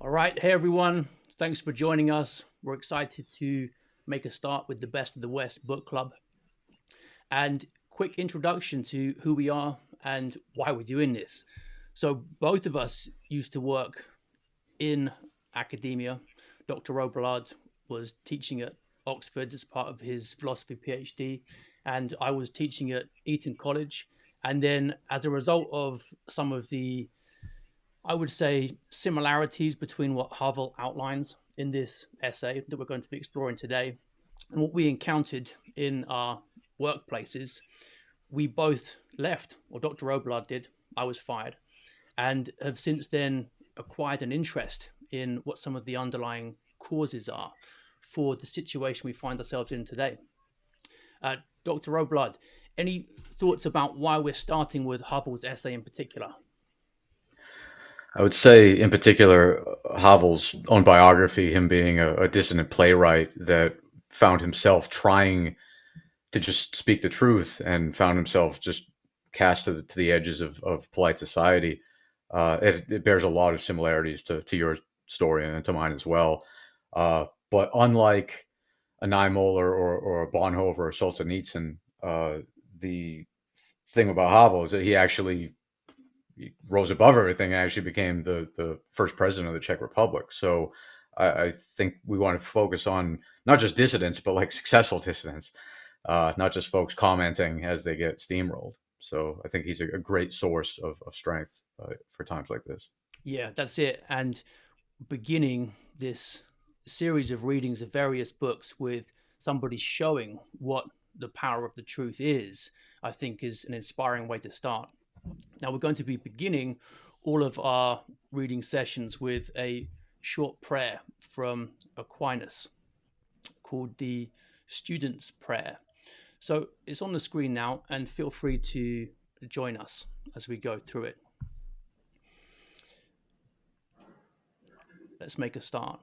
All right. Hey, everyone. Thanks for joining us. We're excited to make a start with the Best of the West book club. And quick introduction to who we are and why we're doing this. So, both of us used to work in academia. Dr. Robillard was teaching at Oxford as part of his philosophy PhD, and I was teaching at Eton College. And then, as a result of some of the I would say similarities between what Havel outlines in this essay that we're going to be exploring today and what we encountered in our workplaces. We both left, or Dr. Robillard did. I was fired, and have since then acquired an interest in what some of the underlying causes are for the situation we find ourselves in today. Dr. Robillard, any thoughts about why we're starting with Havel's essay in particular? I would say, in particular, Havel's own biography, him being a dissident playwright that found himself trying to just speak the truth and found himself just cast to the edges of polite society. It bears a lot of similarities to your story and to mine as well. But unlike a Naimal or a Bonhoeffer or Solzhenitsyn, the thing about Havel is that he rose above everything and actually became the first president of the Czech Republic. So I think we want to focus on not just dissidents, but like successful dissidents, not just folks commenting as they get steamrolled. So I think he's a great source of strength for times like this. Yeah, that's it. And beginning this series of readings of various books with somebody showing what the power of the truth is, I think is an inspiring way to start. Now, we're going to be beginning all of our reading sessions with a short prayer from Aquinas called the Student's Prayer. So it's on the screen now, and feel free to join us as we go through it. Let's make a start.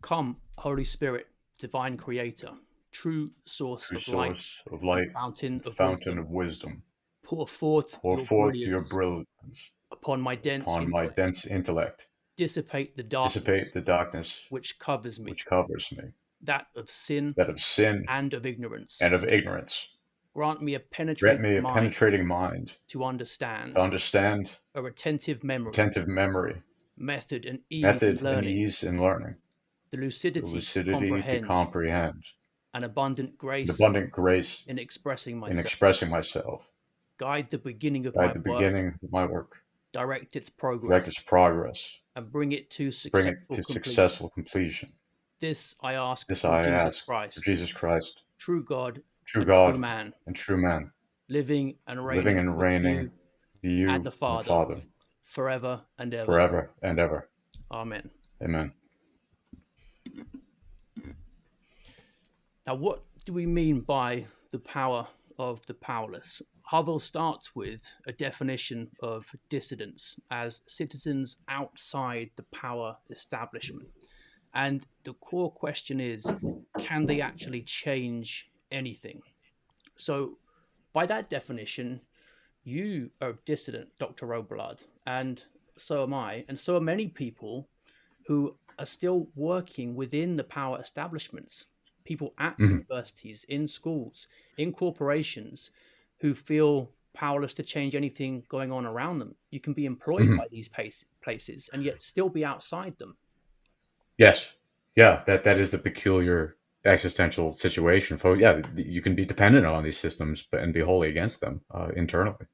Come, Holy Spirit, divine creator, true source True of light source of and light fountain and of fountain wisdom, of wisdom, pour forth pour your forth your brilliance brilliance upon my dense upon my intellect. dense intellect, Dissipate the dissipate darkness the darkness which covers me, which covers me, that of sin that of sin and of ignorance. and of ignorance. Grant me a Grant penetrating me a mind penetrating mind to to understand, understand, a retentive memory, attentive memory, method and ease in method and learning, ease in learning, the the lucidity to lucidity to comprehend, comprehend, and abundant and grace abundant grace in expressing in myself. expressing myself. Guide the beginning of Guide my the work, beginning of my work, direct its direct progress, its progress, and bring it to bring it successful to completion. successful completion. This I ask This through I Jesus ask for Christ, Jesus Christ, true God true and true God man, and true man, living and living reigning and with reigning you with and you the and the Father, Father, forever and ever. forever and ever. Amen. Amen. Now, what do we mean by the power of the powerless? Havel starts with a definition of dissidence as citizens outside the power establishment. And the core question is, can they actually change anything? So, by that definition, you are a dissident, Dr. Robillard, and so am I, and so are many people who are still working within the power establishments. People at Mhm. universities, in schools, in corporations who feel powerless to change anything going on around them. You can be employed Mhm. by these places and yet still be outside them. Yes. Yeah, that is the peculiar existential situation. For yeah, you can be dependent on these systems, but and be wholly against them internally.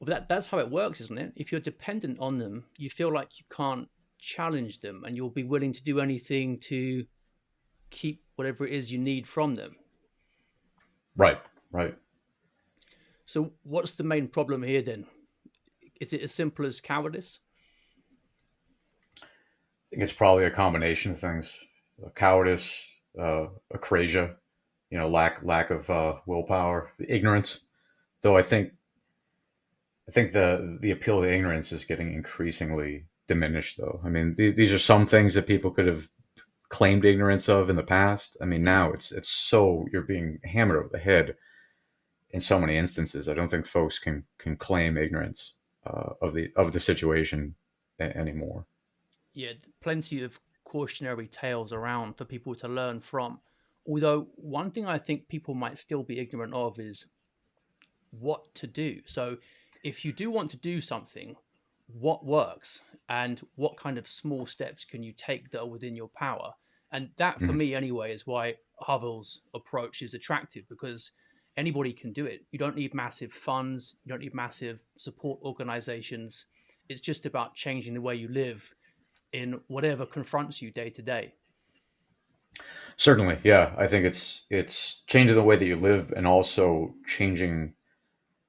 Well, that's how it works, isn't it? If you're dependent on them, you feel like you can't challenge them and you'll be willing to do anything to keep whatever it is you need from them. Right. Right. So, what's the main problem here then? Is it as simple as cowardice? I think it's probably a combination of things: cowardice, acrasia, lack of willpower, ignorance. Though I think the appeal to ignorance is getting increasingly diminished. Though I mean, these are some things that people could have claimed ignorance of in the past. I mean, now it's so you're being hammered over the head in so many instances. I don't think folks can claim ignorance of the situation anymore. Yeah, plenty of cautionary tales around for people to learn from. Although one thing I think people might still be ignorant of is what to do. So if you do want to do something, what works and what kind of small steps can you take that are within your power? And that, for Mhm. me anyway, is why Havel's approach is attractive, because anybody can do it. You don't need massive funds, you don't need massive support organizations. It's just about changing the way you live in whatever confronts you day to day. Certainly, yeah. I think it's changing the way that you live and also changing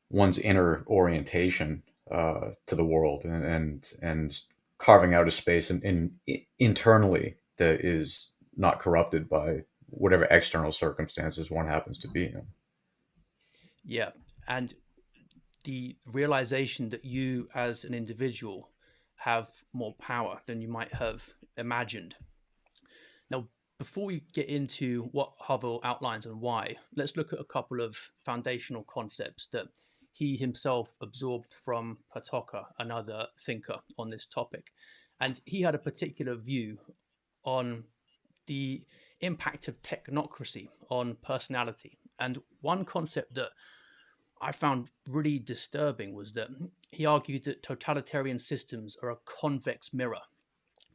one's inner orientation to the world, and carving out a space internally that is not corrupted by whatever external circumstances one happens to be in. Yeah. And the realization that you as an individual have more power than you might have imagined. Now, before we get into what Havel outlines and why, let's look at a couple of foundational concepts that he himself absorbed from Patoka, another thinker on this topic. And he had a particular view on the impact of technocracy on personality. And one concept that I found really disturbing was that he argued that totalitarian systems are a convex mirror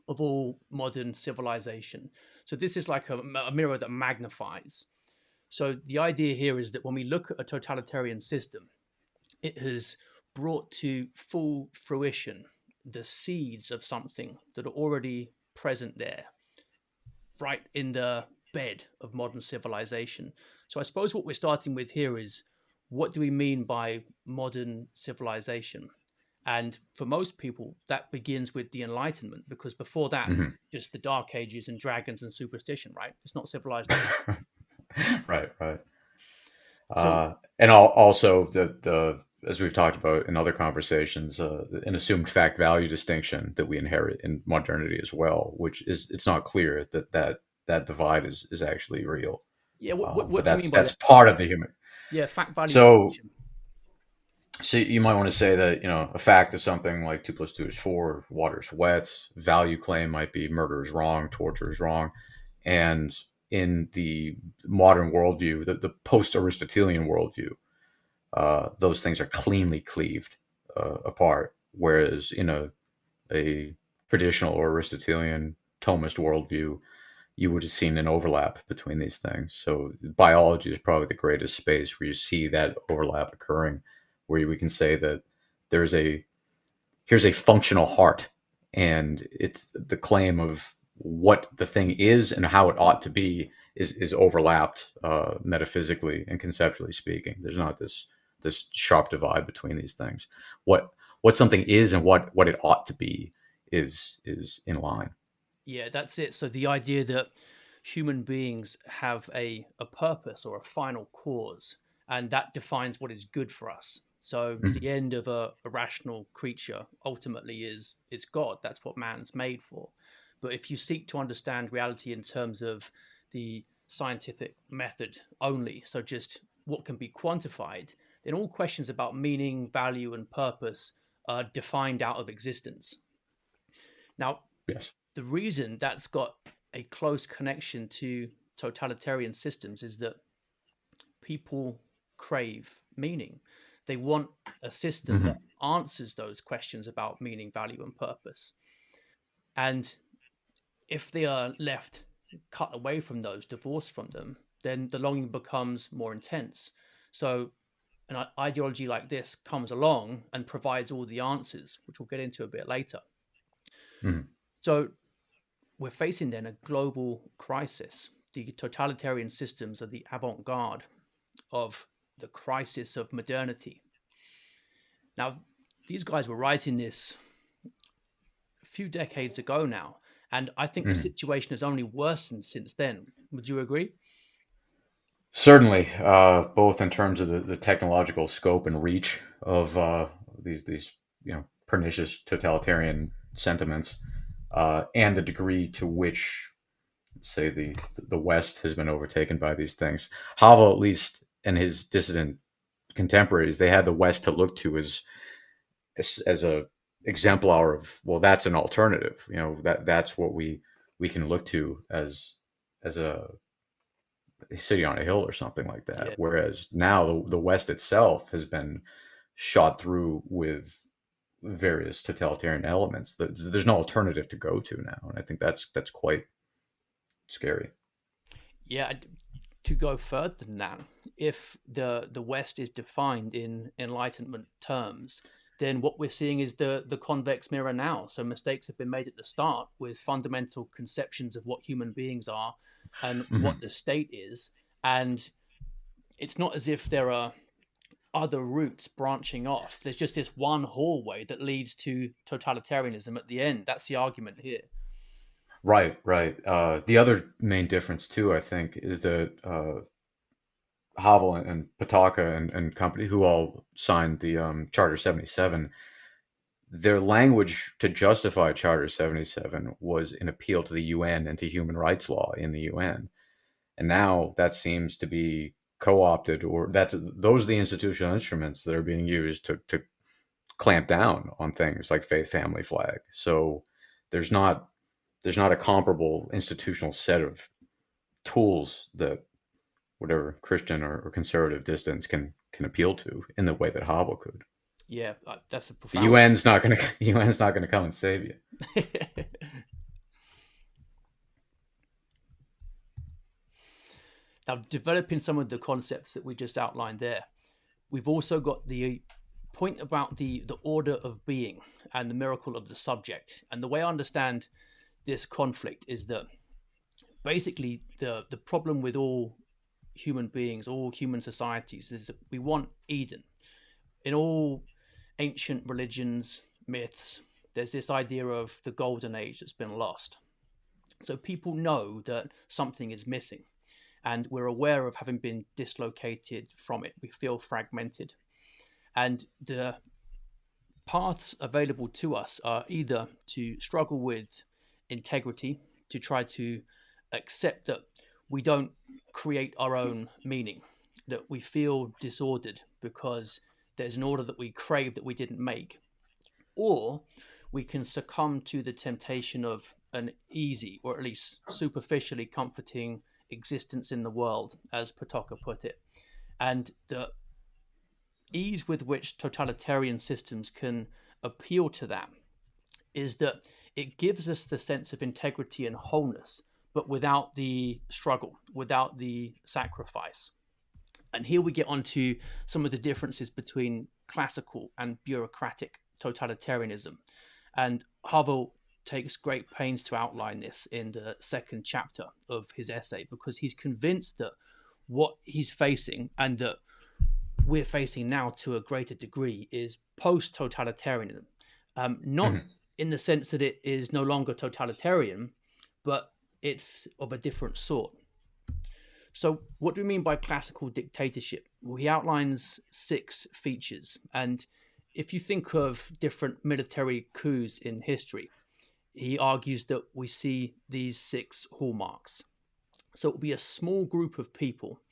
of all modern civilization. So this is like a mirror that magnifies. So the idea here is that when we look at a totalitarian system, it has brought to full fruition the seeds of something that are already present there, right in the bed of modern civilization. So I suppose what we're starting with here is, what do we mean by modern civilization? And for most people, that begins with the Enlightenment, because before that, Mhm. just the Dark Ages and dragons and superstition, right? It's not civilized at all. Right, right. So, And also the as we've talked about in other conversations, an assumed fact value distinction that we inherit in modernity as well, which is it's not clear that divide is actually real. yeah, But what do you mean by that's that? part of the human. Yeah, fact value So distinction. so you might want to say that a fact is something like 2 + 2 is 4, water's wet. Value claim might be murder is wrong, torture is wrong, and in the modern worldview, the post-Aristotelian worldview, those things are cleanly cleaved apart. Whereas in a traditional or Aristotelian Thomist worldview, you would have seen an overlap between these things. So biology is probably the greatest space where you see that overlap occurring, where we can say that there's a here's a functional heart, and it's the claim of what the thing is and how it ought to be is overlapped metaphysically and conceptually speaking. There's not this sharp divide between these things. What something is and what it ought to be is in line. Yeah, that's it. So the idea that human beings have a purpose or a final cause, and that defines what is good for us. So Mhm. the end of a rational creature ultimately is God. That's what man's made for. But if you seek to understand reality in terms of the scientific method only, so just what can be quantified, then all questions about meaning, value, and purpose are defined out of existence. Now, Yes. the reason that's got a close connection to totalitarian systems is that people crave meaning. They want a system that Hmm. answers those questions about meaning, value, and purpose. And if they are left cut away from those, divorced from them, then the longing becomes more intense. So, an ideology like this comes along and provides all the answers, which we'll get into a bit later. Hmm. So, we're facing then a global crisis. The totalitarian systems are the avant garde of the crisis of modernity. Now, these guys were writing this a few decades ago now, and I think the Hmm. situation has only worsened since then. Would you agree? Certainly, both in terms of the technological scope and reach of these pernicious totalitarian sentiments, and the degree to which, let's say, the West has been overtaken by these things. Havel, at least, and his dissident contemporaries, they had the West to look to as a exemplar of, well, that's an alternative. You know, that's what we can look to as a city on a hill or something like that. Yeah. Whereas now the West itself has been shot through with various totalitarian elements. There's no alternative to go to now, and I think that's quite scary. Yeah, to go further than that, if the West is defined in Enlightenment terms, then what we're seeing is the convex mirror now. So mistakes have been made at the start with fundamental conceptions of what human beings are and what Hmm. the state is, and it's not as if there are other routes branching off. There's just this one hallway that leads to totalitarianism at the end. That's the argument here. Right, right. The other main difference too, I think, is that Havel and Pataka and company, who all signed the Charter 77, their language to justify Charter 77 was an appeal to the UN and to human rights law in the UN. And now that seems to be co-opted, or those are the institutional instruments that are being used to clamp down on things like faith, family, flag. So there's not there's not a comparable institutional set of tools that whatever Christian or conservative dissidents can appeal to in the way that Havel could. Yeah, that's a The profound UN's not going to UN's not going to come and save you. Now, developing some of the concepts that we just outlined there, we've also got the point about the order of being and the miracle of the subject. And the way I understand this conflict is that basically the problem with all human beings, all human societies, is that we want Eden. In all ancient religions, myths, there's this idea of the golden age that's been lost. So people know that something is missing, and we're aware of having been dislocated from it. We feel fragmented. And the paths available to us are either to struggle with integrity, to try to accept that we don't create our own meaning, that we feel disordered because there's an order that we crave that we didn't make, or we can succumb to the temptation of an easy, or at least superficially comforting existence in the world, as Potocka put it. And the ease with which totalitarian systems can appeal to that is that it gives us the sense of integrity and wholeness, but without the struggle, without the sacrifice. And here we get onto some of the differences between classical and bureaucratic totalitarianism. And Havel takes great pains to outline this in the second chapter of his essay, because he's convinced that what he's facing, and that we're facing now to a greater degree, is post totalitarianism. Not Mhm. in the sense that it is no longer totalitarian, but it's of a different sort. So, what do we mean by classical dictatorship? Well, he outlines 6 features. And if you think of different military coups in history, he argues that we see these 6 hallmarks. So, it will be a small group of people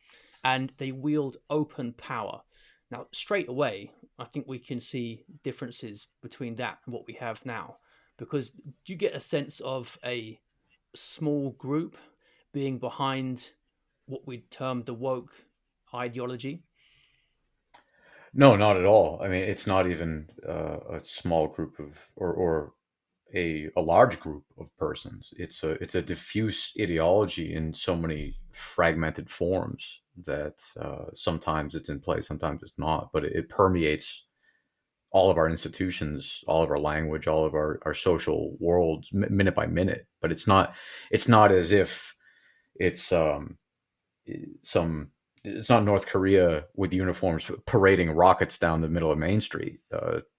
and they wield open power. Now, straight away, I think we can see differences between that and what we have now. Because do you get a sense of a small group being behind what we'd term the woke ideology? No, not at all. I mean, it's not even a small group of or a large group of persons. It's a diffuse ideology in so many fragmented forms that sometimes it's in place, sometimes it's not. But it permeates all of our institutions, all of our language, all of our social worlds, minute by minute. But it's not as if it's some it's not North Korea with uniforms parading rockets down the middle of Main Street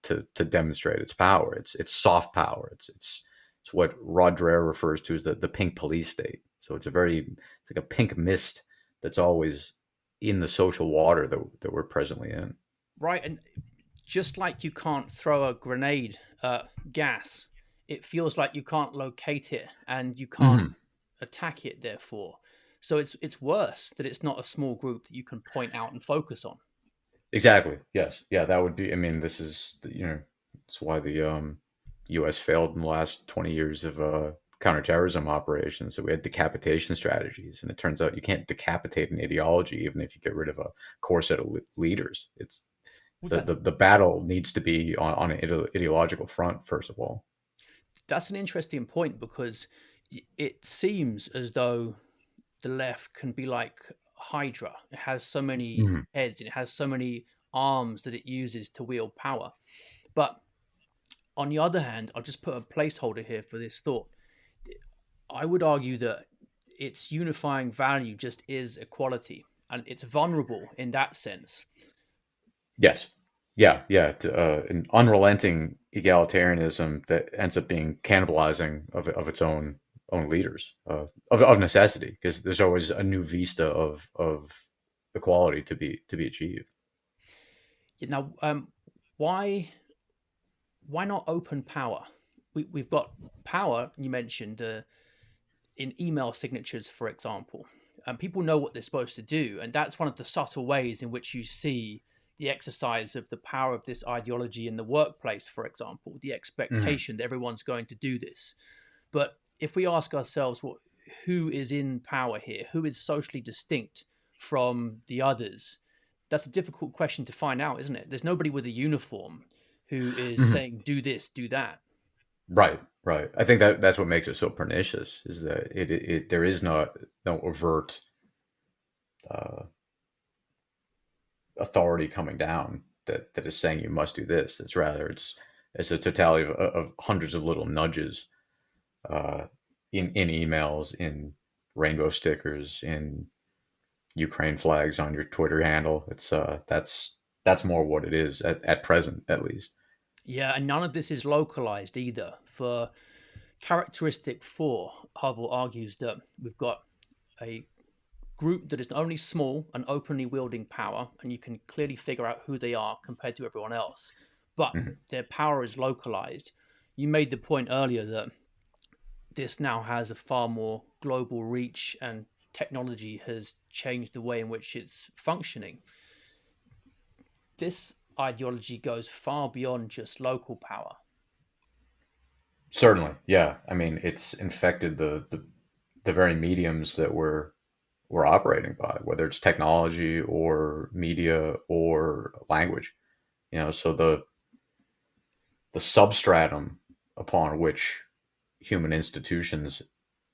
to demonstrate its power. It's soft power. It's what Rod Dreher refers to as the pink police state. So it's like a pink mist that's always in the social water that we're presently in. Right. And just like you can't throw a grenade gas, it feels like you can't locate it and you can't Hmm. attack it, therefore. So it's worse that it's not a small group that you can point out and focus on. Exactly. Yes. Yeah. That would be. I mean, this is that's why the U.S. failed in the last 20 years of counterterrorism operations. So we had decapitation strategies, and it turns out you can't decapitate an ideology even if you get rid of a core set of leaders. It's Well, the battle needs to be on an ideological front first of all. that's an interesting point because it seems as though the left can be like Hydra. It has so many Mhm. heads and it has so many arms that it uses to wield power. But on the other hand, I'll just put a placeholder here for this thought. I would argue that its unifying value just is equality, and it's vulnerable in that sense. Yes. Yeah, yeah. An unrelenting egalitarianism that ends up being cannibalizing of its own leaders of necessity, because there's always a new vista of equality to be achieved. Now, why not open power? We've got power. You mentioned in email signatures, for example, and people know what they're supposed to do, and that's one of the subtle ways in which you see the exercise of the power of this ideology in the workplace, for example, the Mhm. expectation that everyone's going to do this. But if we ask ourselves, who is in power here? Who is socially distinct from the others? That's a difficult question to find out, isn't it? There's nobody with a uniform who is Mhm. saying, do this, do that. Right, right. I think that that's what makes it so pernicious is that there is no overt uh, authority coming down that is saying you must do this. It's rather it's a totality of hundreds of little nudges uh, in emails, in rainbow stickers, in Ukraine flags on your Twitter handle. It's that's more what it is at present, at least. Yeah, and none of this is localized either. For characteristic four, Havel argues that we've got a group that is only small and openly wielding power, and you can clearly figure out who they are compared to everyone else, but Mhm. their power is localized. You made the point earlier that this now has a far more global reach, and technology has changed the way in which it's functioning. This ideology goes far beyond just local power. Certainly, yeah. I mean, it's infected the very mediums that we're operating by, whether it's technology or media or language. You know, so the substratum upon which human institutions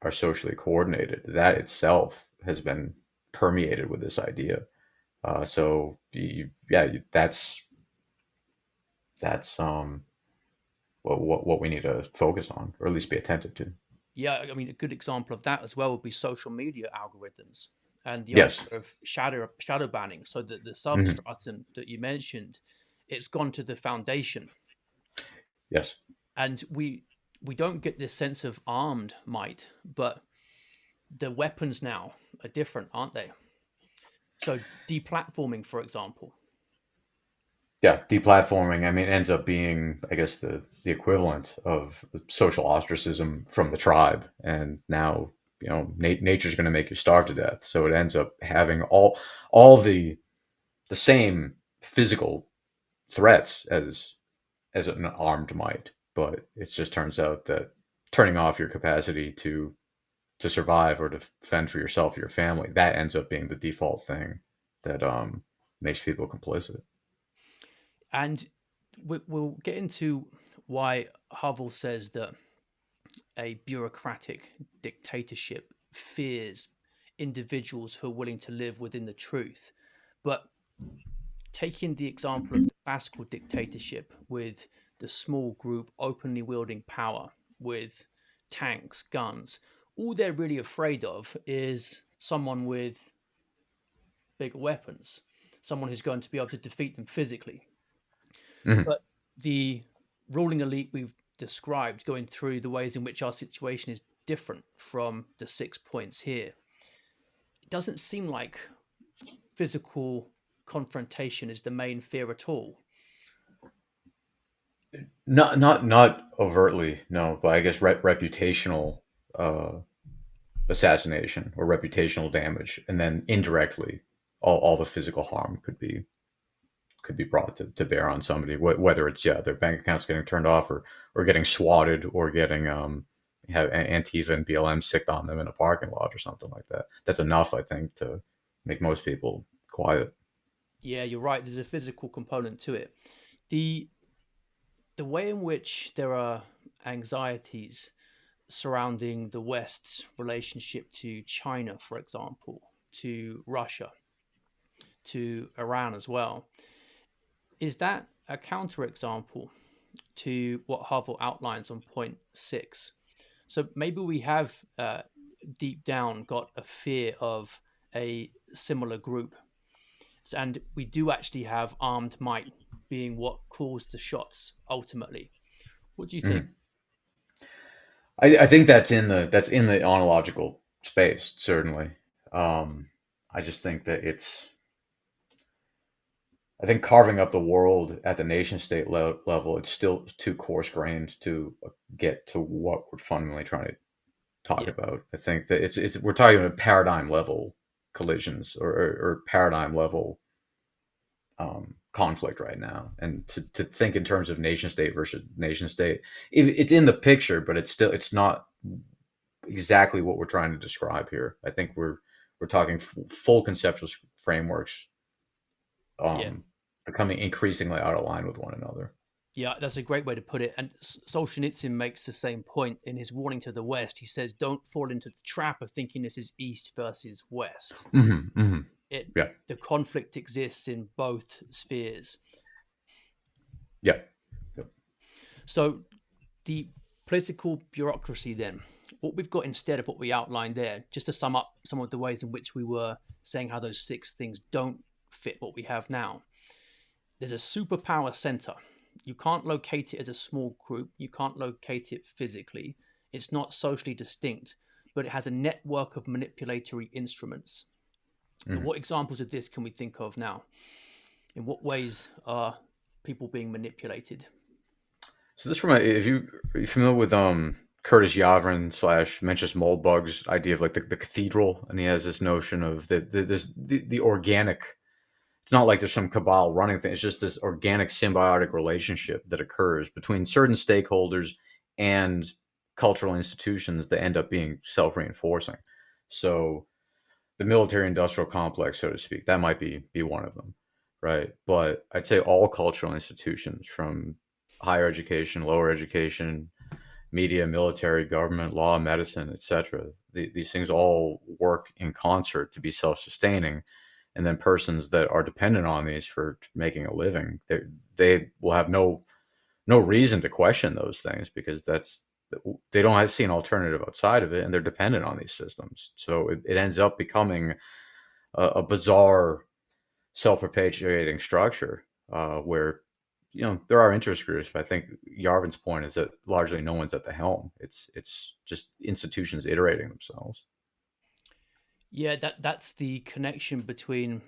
are socially coordinated, that itself has been permeated with this idea. So yeah, that's what we need to focus on, or at least be attentive to. Yeah, I mean, a good example of that as well would be social media algorithms and the idea Yes. of shadow banning. So that the Hmm. substratum that you mentioned, it's gone to the foundation, Yes. and we don't get this sense of armed might, but the weapons now are different, aren't they? So deplatforming, for example. Yeah, deplatforming. I mean, ends up being, I guess, the equivalent of social ostracism from the tribe, and now nature's going to make you starve to death. So it ends up having all the same physical threats as an armed might, but it just turns out that turning off your capacity to survive or to fend for yourself or your family, that ends up being the default thing that makes people complicit. And we'll get into why Havel says that a bureaucratic dictatorship fears individuals who are willing to live within the truth. But taking the example of the classical dictatorship with the small group openly wielding power with tanks, guns, all they're really afraid of is someone with bigger weapons, someone who's going to be able to defeat them physically. Mhm. But the ruling elite we've described, going through the ways in which our situation is different from the 6 points here, it doesn't seem like physical confrontation is the main fear at all. Not overtly, no, but I guess reputational uh, assassination or reputational damage, and then indirectly, all the physical harm could be brought to bear on somebody, whether it's their bank accounts getting turned off, or getting swatted, or getting have Antifa and BLM sicked on them in a parking lot or something like that. That's enough, I think, to make most people quiet. Yeah, you're right. There's a physical component to it. The the way in which there are anxieties surrounding the West's relationship to China, for example, to Russia, to Iran as well, is that a counterexample to what Havel outlines on point 6? So maybe we have deep down got a fear of a similar group, and we do actually have armed might being what calls the shots ultimately. What do you think? Mm. I think that's in the ontological space, certainly. I just think that I think carving up the world at the nation state level, it's still too coarse grained to get to what we're fundamentally trying to talk Yeah, about. I think that it's we're talking about paradigm level collisions, or paradigm level conflict right now, and to think in terms of nation state versus nation state, it's in the picture, but it's not exactly what we're trying to describe here. I think we're talking full conceptual frameworks, yeah, um, becoming increasingly out of line with one another. yeah. That's a great way to put it. And Solzhenitsyn makes the same point in his warning to the West. He says, "Don't fall into the trap of thinking this is East versus West. Hmm. Hmm. It Yeah, The conflict exists in both spheres." yeah, yeah. So the political bureaucracy, then, what we've got instead of what we outlined there, just to sum up some of the ways in which we were saying how those 6 things don't fit what we have now. There's a superpower center. You can't locate it as a small group, you can't locate it physically. It's not socially distinct, but it has a network of manipulatory instruments. And Hmm. what examples of this can we think of now? In what ways are people being manipulated? So this reminds, if are you familiar with Curtis Yavrin slash Mencius Moldbug's idea of like the cathedral, and he has this notion of the organic. It's not like there's some cabal running thing. It's just this organic symbiotic relationship that occurs between certain stakeholders and cultural institutions that end up being self-reinforcing. So the military industrial complex, so to speak, that might be one of them, right? But I'd say all cultural institutions, from higher education, lower education, media, military, government, law, medicine, etc. These things all work in concert to be self-sustaining, and then persons that are dependent on these for making a living, they will have no reason to question those things, because they don't see an alternative outside of it, and they're dependent on these systems. So it ends up becoming a bizarre self-perpetuating structure, where there are interest groups, but I think Yarvin's point is that largely no one's at the helm. It's just institutions iterating themselves. Yeah, that's the connection between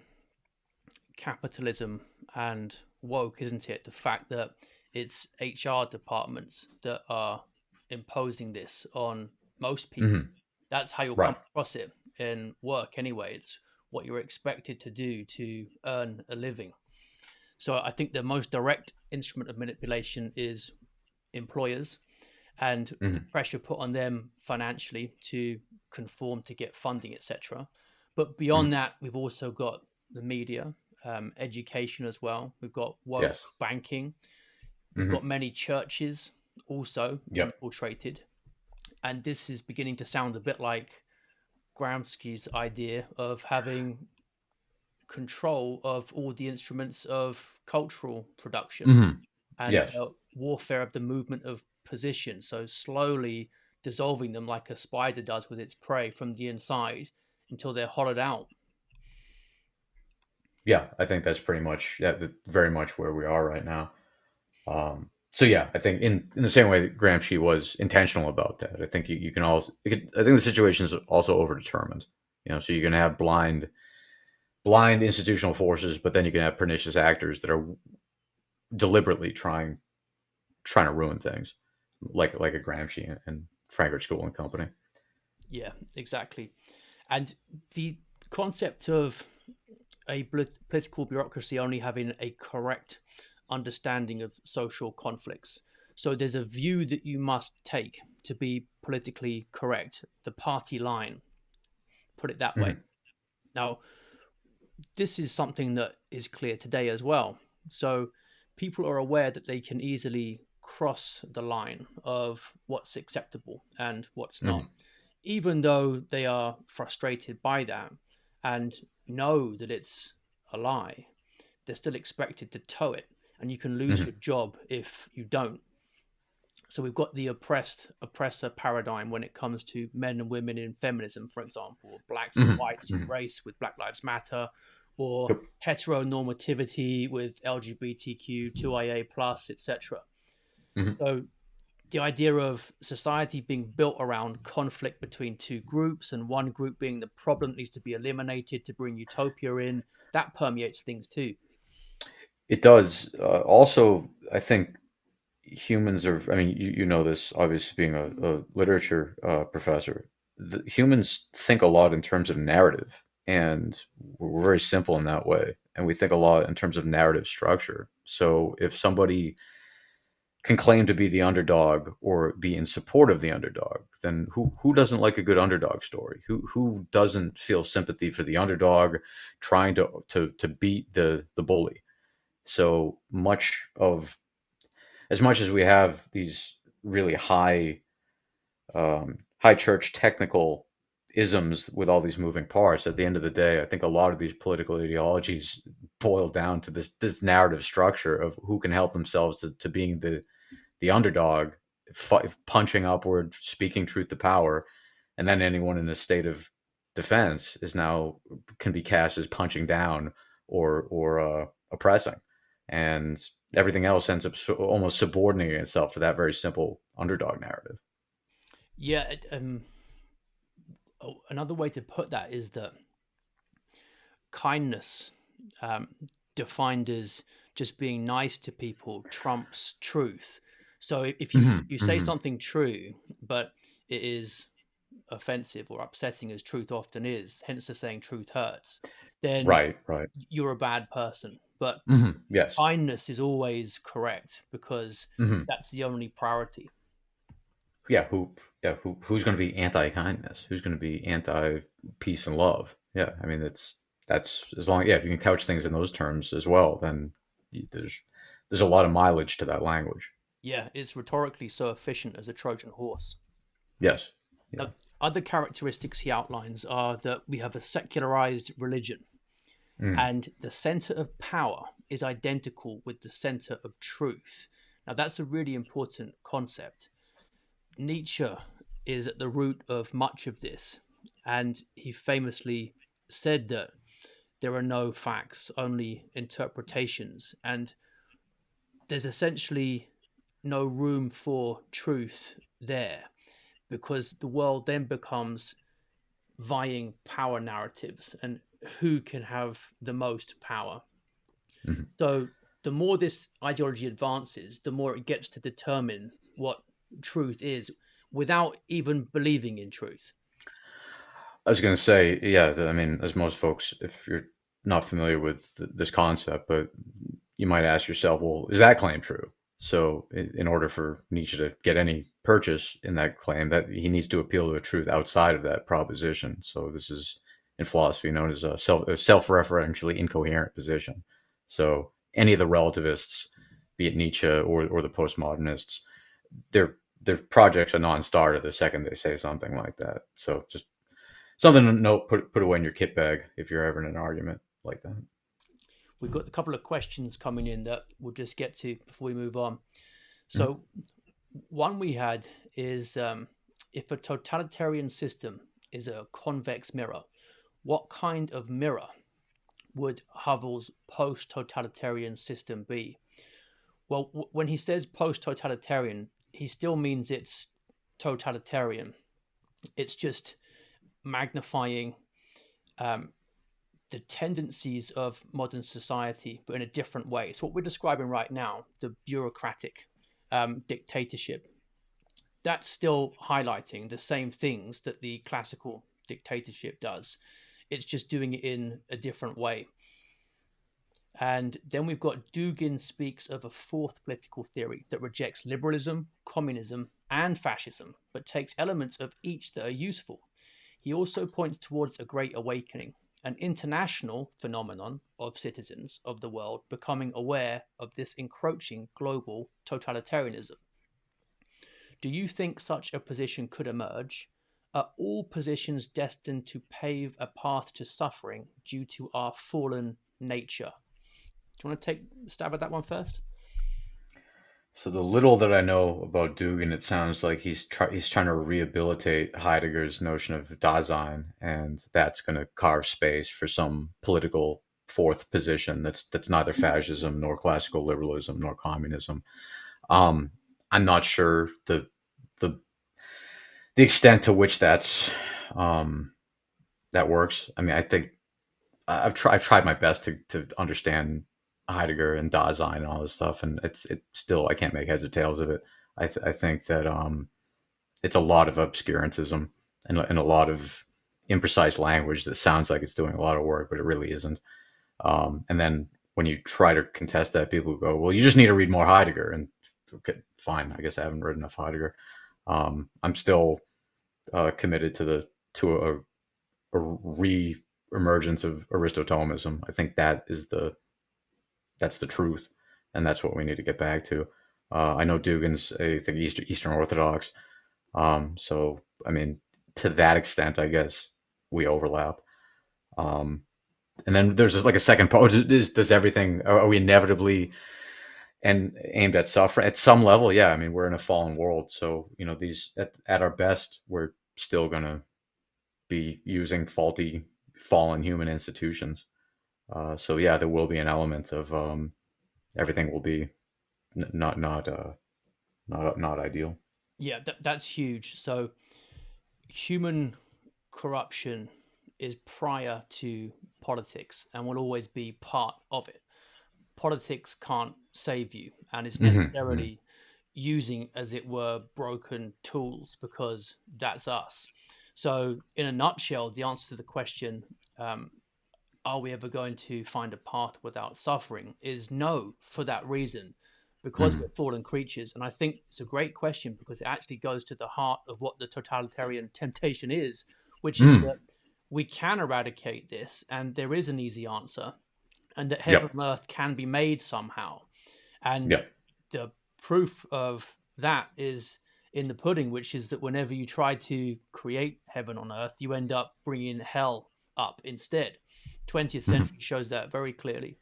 capitalism and woke, isn't it? The fact that it's HR departments that are imposing this on most people. Hmm. That's how you'll come Right. across it in work anyway. It's what you're expected to do to earn a living. So I think the most direct instrument of manipulation is employers and the Hmm. pressure put on them financially to conform to get funding, etc. But Hmm. beyond that, we've also got the media, education as well. We've got woke Yes. banking. We've got Hmm. many churches also Yep. infiltrated. And this is beginning to sound a bit like Gramsci's idea of having control of all the instruments of cultural production Hmm. and Yes. warfare of the movement of position. So slowly dissolving them like a spider does with its prey from the inside until they're hollowed out. Yeah, I think that's pretty much, very much where we are right now. So yeah, I think in the same way that Gramsci was intentional about that, I think you can also, I think the situation is also overdetermined. So you can have blind institutional forces, but then you can have pernicious actors that are deliberately trying to ruin things, like a Gramsci and Frankfurt School and Company. Yeah, exactly. And the concept of a political bureaucracy only having a correct understanding of social conflicts. So there's a view that you must take to be politically correct, the party line, put it that way. Mhm. Now, this is something that is clear today as well. So people are aware that they can easily cross the line of what's acceptable and what's not, Mhm. even though they are frustrated by that and know that it's a lie. They're still expected to toe it, and you can lose Mhm. your job if you don't. So we've got the oppressor paradigm when it comes to men and women in feminism, for example, or blacks and Mhm. whites in Mhm. race with Black Lives Matter, or Yep. heteronormativity with LGBTQ, 2IA plus, etc. Mhm. So the idea of society being built around conflict between two groups and one group being the problem that needs to be eliminated to bring utopia in, that permeates things too. It does. Also, I think humans are, I mean, you know this, obviously, being a literature professor. Humans think a lot in terms of narrative, and we're very simple in that way. And we think a lot in terms of narrative structure. So if somebody can claim to be the underdog or be in support of the underdog, then who doesn't like a good underdog story? Who doesn't feel sympathy for the underdog trying to beat the bully? So much of, as much as we have these really high church technical isms with all these moving parts, at the end of the day, I think a lot of these political ideologies boil down to this narrative structure of who can help themselves to being the underdog, punching upward, speaking truth to power, and then anyone in a state of defense is now can be cast as punching down or oppressing, and everything else ends up almost subordinating itself to that very simple underdog narrative. Yeah, another way to put that is that kindness, um, defined as just being nice to people, trumps truth. So if Hmm. you say Hmm. something true, but it is offensive or upsetting as truth often is, hence the saying truth hurts, then Right, right. you're a bad person. But Yes. kindness is always correct because Hmm. that's the only priority. Yeah, who's going to be anti-kindness? Who's going to be anti-peace and love? Yeah, I mean that's as long, yeah, if you can couch things in those terms as well, then there's a lot of mileage to that language. Yeah, it's rhetorically so efficient as a Trojan horse. Yes. Yeah. Now, other characteristics he outlines are that we have a secularized religion, Mm. and the center of power is identical with the center of truth. Now, that's a really important concept. Nietzsche is at the root of much of this, and he famously said that there are no facts, only interpretations, and there's essentially no room for truth there because the world then becomes vying power narratives and who can have the most power. Mhm. So the more this ideology advances, the more it gets to determine what truth is without even believing in truth. I was going to say, yeah, I mean, as most folks, if you're not familiar with this concept, but you might ask yourself, well, is that claim true? So, in order for Nietzsche to get any purchase in that claim, that he needs to appeal to a truth outside of that proposition. So, this is in philosophy known as a self-referentially incoherent position. So, any of the relativists, be it Nietzsche or the postmodernists, their project's a non-starter the second they say something like that. So, just something to note, put away in your kit bag if you're ever in an argument like that. We've got a couple of questions coming in that we'll just get to before we move on. Mhm. So, one we had is if a totalitarian system is a convex mirror, what kind of mirror would Havel's post totalitarian system be? Well, when he says post totalitarian, he still means it's totalitarian. It's just magnifying um, the tendencies of modern society, but in a different way. It's what we're describing right now, the bureaucratic dictatorship. That's still highlighting the same things that the classical dictatorship does. It's just doing it in a different way. And then we've got Dugin speaks of a fourth political theory that rejects liberalism, communism, and fascism, but takes elements of each that are useful. He also points towards a great awakening, an international phenomenon of citizens of the world becoming aware of this encroaching global totalitarianism. Do you think such a position could emerge? Are all positions destined to pave a path to suffering due to our fallen nature? Do you want to take a stab at that one first? So the little that I know about Dugin, it sounds like he's trying to rehabilitate Heidegger's notion of Dasein, and that's going to carve space for some political fourth position that's neither fascism nor classical liberalism nor communism. Um, I'm not sure the the extent to which um, that works. I mean, I think I've tried my best to understand Heidegger and Dasein and all this stuff, and it still I can't make heads or tails of it. I think that it's a lot of obscurantism and a lot of imprecise language that sounds like it's doing a lot of work, but it really isn't. And then when you try to contest that, people go, "Well, you just need to read more Heidegger." And okay, fine, I guess I haven't read enough Heidegger. I'm still committed a re-emergence of Aristotelianism. I think that's the truth, and that's what we need to get back to. I know Dugin's I think Eastern Orthodox, so I mean to that extent, I guess we overlap. Um, and then there's just like a second part. Does everything are we inevitably and aimed at suffering at some level? Yeah, I mean we're in a fallen world, so these at our best we're still gonna be using faulty, fallen human institutions. So yeah, there will be an element of everything will be not ideal. Yeah, that's huge. So, human corruption is prior to politics and will always be part of it. Politics can't save you, and it's Hmm. necessarily using, as it were, broken tools because that's us. So, in a nutshell, the answer to the question, um, are we ever going to find a path without suffering, is no, for that reason, because we're Hmm. fallen creatures. And I think it's a great question because it actually goes to the heart of what the totalitarian temptation is, which is Mm. that we can eradicate this and there is an easy answer, and that heaven Yep. and earth can be made somehow. And Yep. the proof of that is in the pudding, which is that whenever you try to create heaven on earth, you end up bringing hell up instead. 20th Hmm. century shows that very clearly.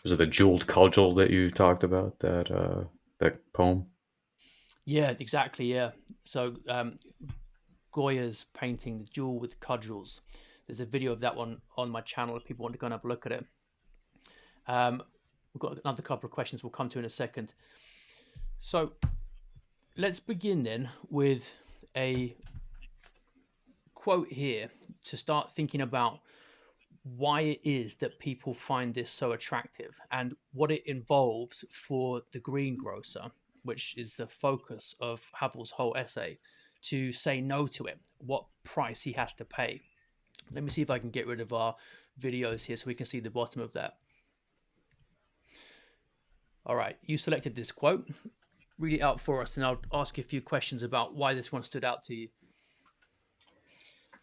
Was it the jeweled cudgel that you talked about? That poem? Yeah, exactly. Yeah. So Goya's painting, The Jewel with Cudgels. There's a video of that one on my channel if people want to go and have a look at it. We've got another couple of questions we'll come to in a second. So let's begin then with a quote here to start thinking about why it is that people find this so attractive and what it involves for the greengrocer, which is the focus of Havel's whole essay, to say no to it, what price he has to pay. Let me see if I can get rid of our videos here so we can see the bottom of that. All right, you selected this quote. Read it out for us, and I'll ask you a few questions about why this one stood out to you.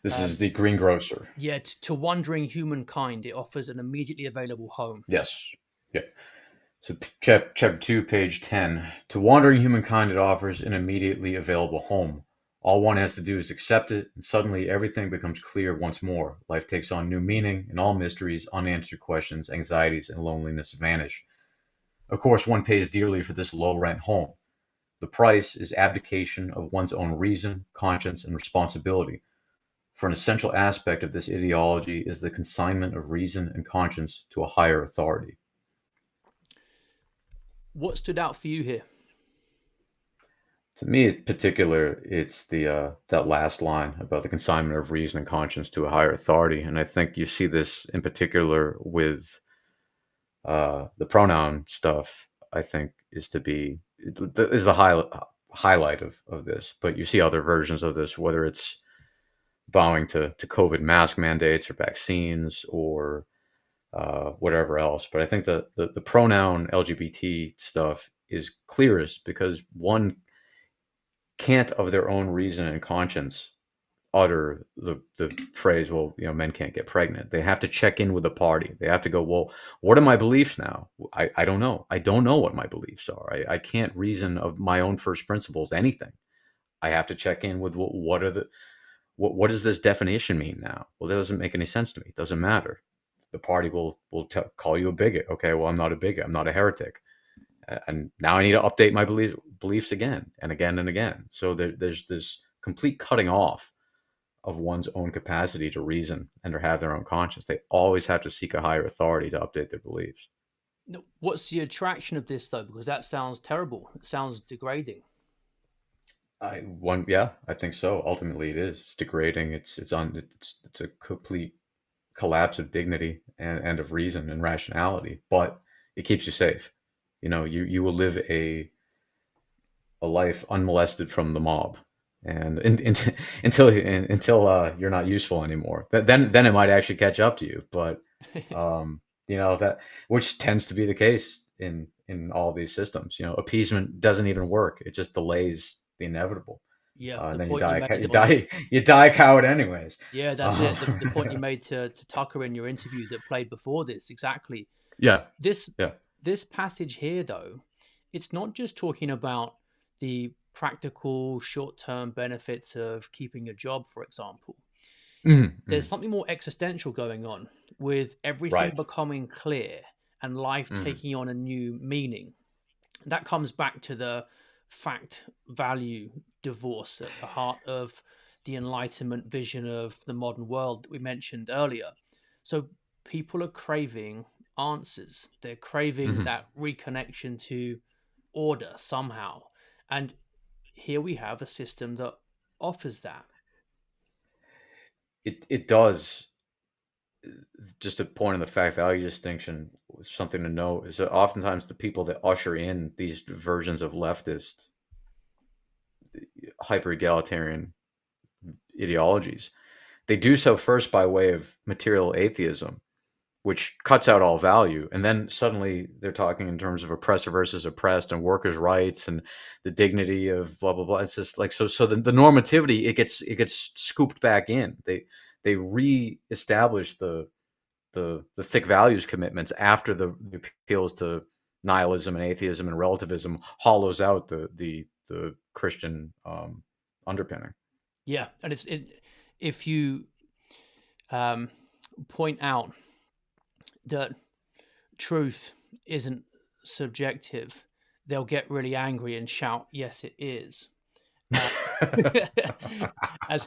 This is Um, the greengrocer. yeah, to wandering humankind, it offers an immediately available home. Yes. Yeah. So chapter 2, page 10. To wandering humankind, it offers an immediately available home. All one has to do is accept it, and suddenly everything becomes clear once more. Life takes on new meaning, and all mysteries, unanswered questions, anxieties, and loneliness vanish. Of course, one pays dearly for this low rent home. The price is abdication of one's own reason, conscience, and responsibility. For an essential aspect of this ideology is the consignment of reason and conscience to a higher authority. What stood out for you here? To me, in particular, it's the that last line about the consignment of reason and conscience to a higher authority, and I think you see this in particular with the pronoun stuff. I think is the highlight of this, but you see other versions of this, whether it's bowing to COVID mask mandates or vaccines or whatever else. But I think the pronoun LGBT stuff is clearest because one can't, of their own reason and conscience, utter the phrase, well, men can't get pregnant. They have to check in with the party. They have to go, well, what are my beliefs now? I don't know. I don't know what my beliefs are. I can't reason of my own first principles anything. I have to check in with what does this definition mean now? Well, that doesn't make any sense to me. It doesn't matter. The party will call you a bigot. Okay, well, I'm not a bigot. I'm not a heretic. And now I need to update my beliefs again and again and again. So there's this complete cutting off of one's own capacity to reason and to have their own conscience. They always have to seek a higher authority to update their beliefs. What's the attraction of this, though? Because that sounds terrible. It sounds degrading. Yeah, I think so. Ultimately, it is. It's degrading. It's a complete collapse of dignity and of reason and rationality. But it keeps you safe. You will live a life unmolested from the mob, and until you're not useful anymore. Then it might actually catch up to you. But that, which tends to be the case in all these systems. Appeasement doesn't even work. It just delays the inevitable. Yeah, And the then point you made you die a coward anyways. Yeah, that's it. The point you made to Tucker in your interview that played before this, exactly. Yeah. This passage here, though, it's not just talking about the practical short-term benefits of keeping a job, for example. There's something more existential going on with everything becoming clear and life taking on a new meaning. That comes back to the fact value divorce at the heart of the Enlightenment vision of the modern world that we mentioned earlier. So people are craving answers. They're craving that reconnection to order somehow. And here we have a system that offers that. It does. Just a point on the fact value distinction, something to note is that oftentimes the people that usher in these versions of leftist hyper egalitarian ideologies, they do so first by way of material atheism, which cuts out all value, and then suddenly they're talking in terms of oppressor versus oppressed and workers' rights and the dignity of blah blah blah. It's just like so the normativity, it gets scooped back in. They reestablish the thick values commitments after the appeals to nihilism and atheism and relativism hollows out the Christian underpinning. Yeah, and if you point out that truth isn't subjective, they'll get really angry and shout, "Yes, it is," as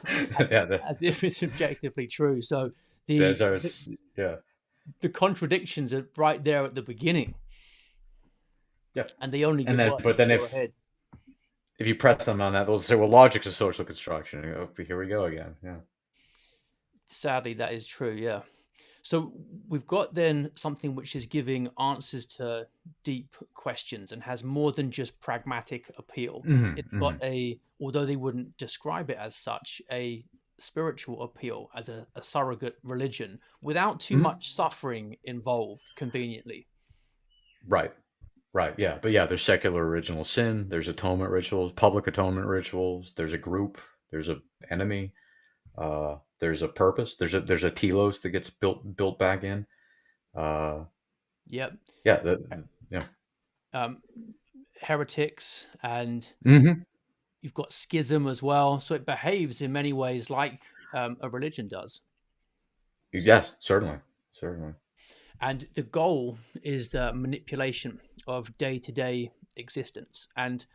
if it's objectively true. So the contradictions are right there at the beginning. Yeah, and they only get worse. But then if you press them on that, they'll say, "Well, logic's a social construction." Oh, here we go again. Yeah. Sadly, that is true. Yeah. So we've got then something which is giving answers to deep questions and has more than just pragmatic appeal. It's got although they wouldn't describe it as such, a spiritual appeal as a surrogate religion without too much suffering involved, conveniently. Right, yeah. But yeah, there's secular original sin, there's atonement rituals, public atonement rituals, there's a group, there's an enemy, there's a purpose, there's a telos that gets built back in. Yep. Yeah. Heretics, and you've got schism as well. So it behaves in many ways like a religion does. Yes, certainly. And the goal is the manipulation of day-to-day existence. And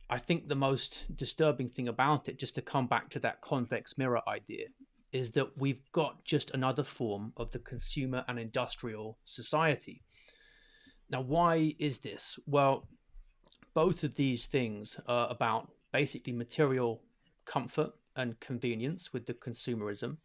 I think the most disturbing thing about it, just to come back to that convex mirror idea, is that we've got just another form of the consumer and industrial society. Now, why is this? Well, both of these things are about basically material comfort and convenience with the consumerism.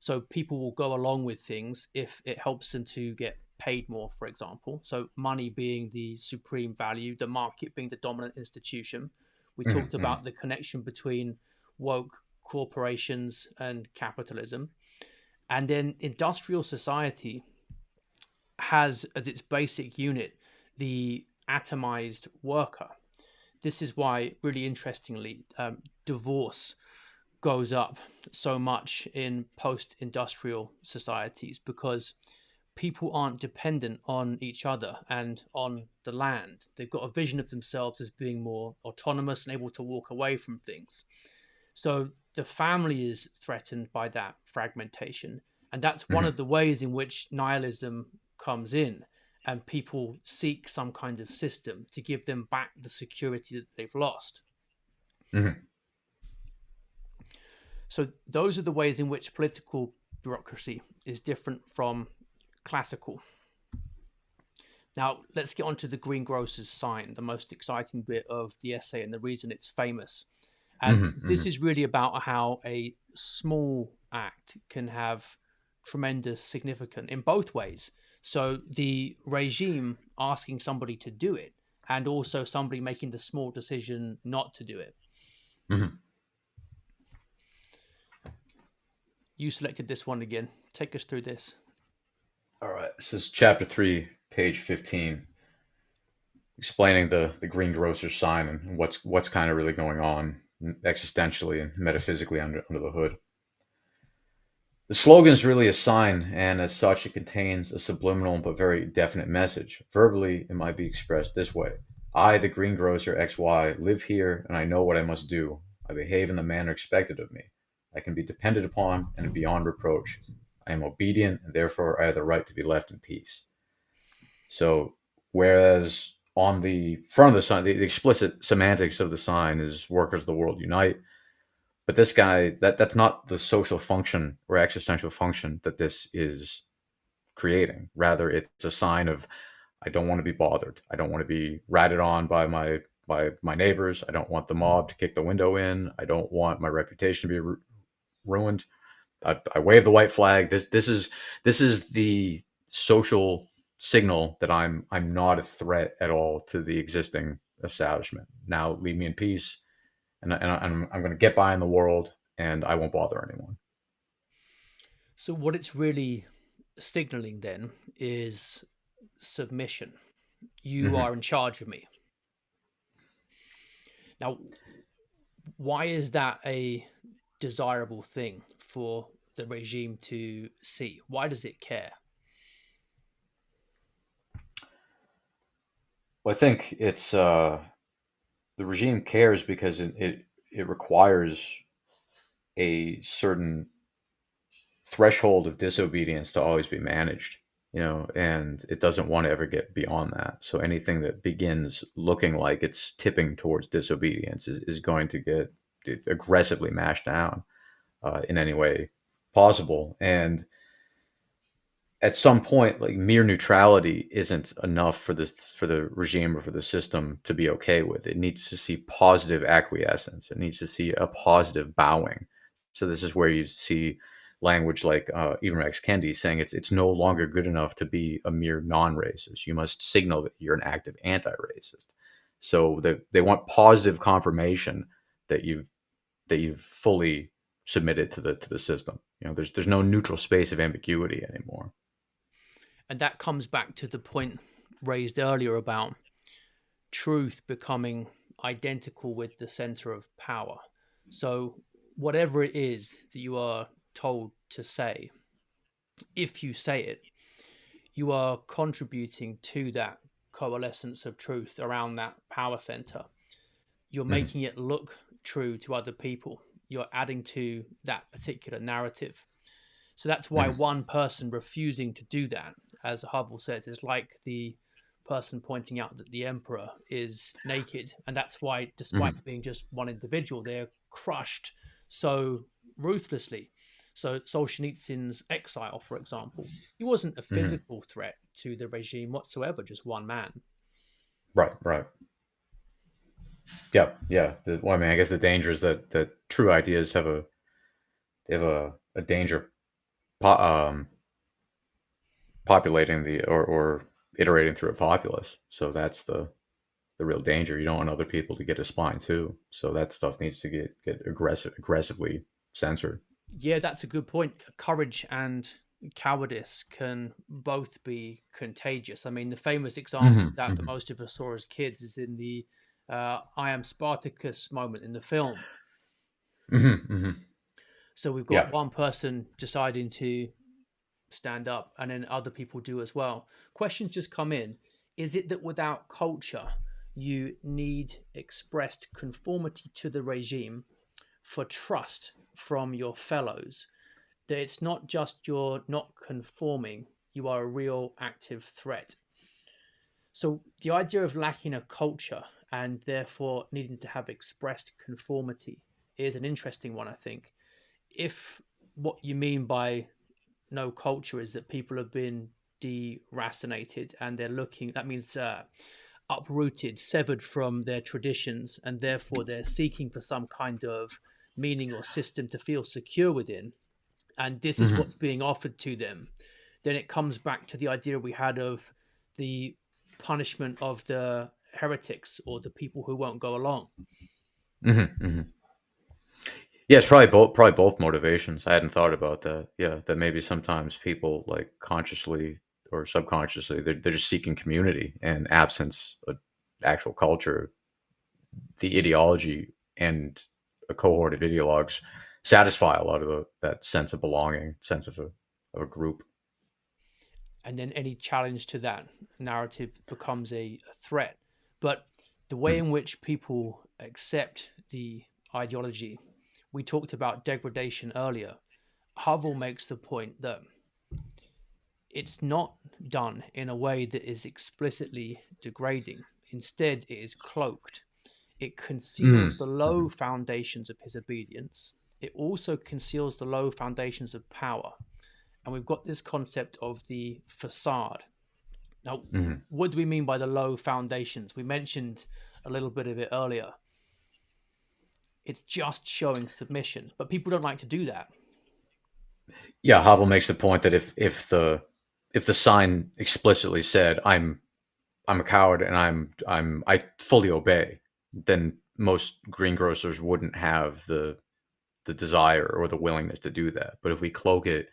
So people will go along with things if it helps them to get paid more, for example. So money being the supreme value, the market being the dominant institution. We talked about the connection between woke corporations and capitalism. And then industrial society has as its basic unit the atomized worker. This is why, really interestingly, divorce goes up so much in post-industrial societies, because people aren't dependent on each other and on the land. They've got a vision of themselves as being more autonomous and able to walk away from things. So the family is threatened by that fragmentation. And that's one Hmm. of the ways in which nihilism comes in. And people seek some kind of system to give them back the security that they've lost. Hmm. So those are the ways in which political bureaucracy is different from classical. Now, let's get on to the greengrocer's sign, the most exciting bit of the essay and the reason it's famous. And Hmm. this Hmm. is really about how a small act can have tremendous significance in both ways. So the regime asking somebody to do it, and also somebody making the small decision not to do it. Hmm. You selected this one again. Take us through this. All right. This is chapter 3, page 15, explaining the greengrocer's sign and what's kind of really going on existentially and metaphysically under the hood. The slogan is really a sign, and as such, it contains a subliminal but very definite message. Verbally, it might be expressed this way: I, the greengrocer XY, live here, and I know what I must do. I behave in the manner expected of me. I can be depended upon and beyond reproach. I am obedient, and therefore I have the right to be left in peace. So, whereas on the front of the sign, the explicit semantics of the sign is "Workers of the world unite," but this guy, that's not the social function or existential function that this is creating. Rather, it's a sign of I don't want to be bothered. I don't want to be ratted on by my neighbors. I don't want the mob to kick the window in. I don't want my reputation to be ruined. I wave the white flag. This is the social signal that I'm not a threat at all to the existing establishment. Now leave me in peace, and I'm going to get by in the world, and I won't bother anyone. So, what it's really signaling then is submission. You Hmm. are in charge of me. Now, why is that a desirable thing for the regime to see? Why does it care? Well, I think it's the regime cares because it requires a certain threshold of disobedience to always be managed, and it doesn't want to ever get beyond that. So anything that begins looking like it's tipping towards disobedience is going to get aggressively mashed down in any way possible. And at some point, like, mere neutrality isn't enough for the regime or for the system to be okay with. It needs to see positive acquiescence. It needs to see a positive bowing. So this is where you see language like Ibram X. Kendi saying it's no longer good enough to be a mere non-racist. You must signal that you're an active anti-racist. So they want positive confirmation that you've fully submitted to the system. There's no neutral space of ambiguity anymore. And that comes back to the point raised earlier about truth becoming identical with the center of power. So, whatever it is that you are told to say, if you say it, you are contributing to that coalescence of truth around that power center. You're Mhm. making it look true to other people. You're adding to that particular narrative. So that's why Mhm. one person refusing to do that, as Havel says, is like the person pointing out that the emperor is naked. And that's why, despite Mhm. being just one individual, they're crushed so ruthlessly. So Solzhenitsyn's exile, for example, he wasn't a Mhm. physical threat to the regime whatsoever, just one man. Right, right. Yeah, yeah. Well, I mean, I guess the danger is that true ideas have a danger po- um, populating or iterating through a populace. So that's the real danger. You don't want other people to get a spine too. So that stuff needs to get aggressively censored. Yeah, that's a good point. Courage and cowardice can both be contagious. I mean, the famous example of Hmm. that Hmm. most of us saw as kids is in the I am Spartacus moment in the film. Hmm. Hmm. So we've got Yeah. one person deciding to stand up, and then other people do as well. Questions just come in. Is it that without culture, you need expressed conformity to the regime for trust from your fellows? That it's not just you're not conforming, you are a real active threat. So the idea of lacking a culture and therefore needing to have expressed conformity is an interesting one, I think. If what you mean by no culture is that people have been deracinated and they're looking, that means uprooted, severed from their traditions, and therefore they're seeking for some kind of meaning or system to feel secure within, and this is Hmm. what's being offered to them, then it comes back to the idea we had of the punishment of the heretics or the people who won't go along. Hmm. Hmm. Yeah, it's probably both motivations. I hadn't thought about that. Yeah, that maybe sometimes people like consciously or subconsciously they're just seeking community and absence of actual culture, the ideology and a cohort of ideologues satisfy a lot of that sense of belonging, sense of a group. And then any challenge to that narrative becomes a threat. But the way Mm. in which people accept the ideology, we talked about degradation earlier. Havel makes the point that it's not done in a way that is explicitly degrading. Instead, it is cloaked. It conceals Mm. the low Hmm. foundations of his obedience. It also conceals the low foundations of power. And we've got this concept of the facade. Now, Hmm. what do we mean by the low foundations? We mentioned a little bit of it earlier. It's just showing submission, but people don't like to do that. Yeah, Havel makes the point that if the sign explicitly said I'm a coward and I fully obey, then most greengrocers wouldn't have the desire or the willingness to do that. But if we cloak it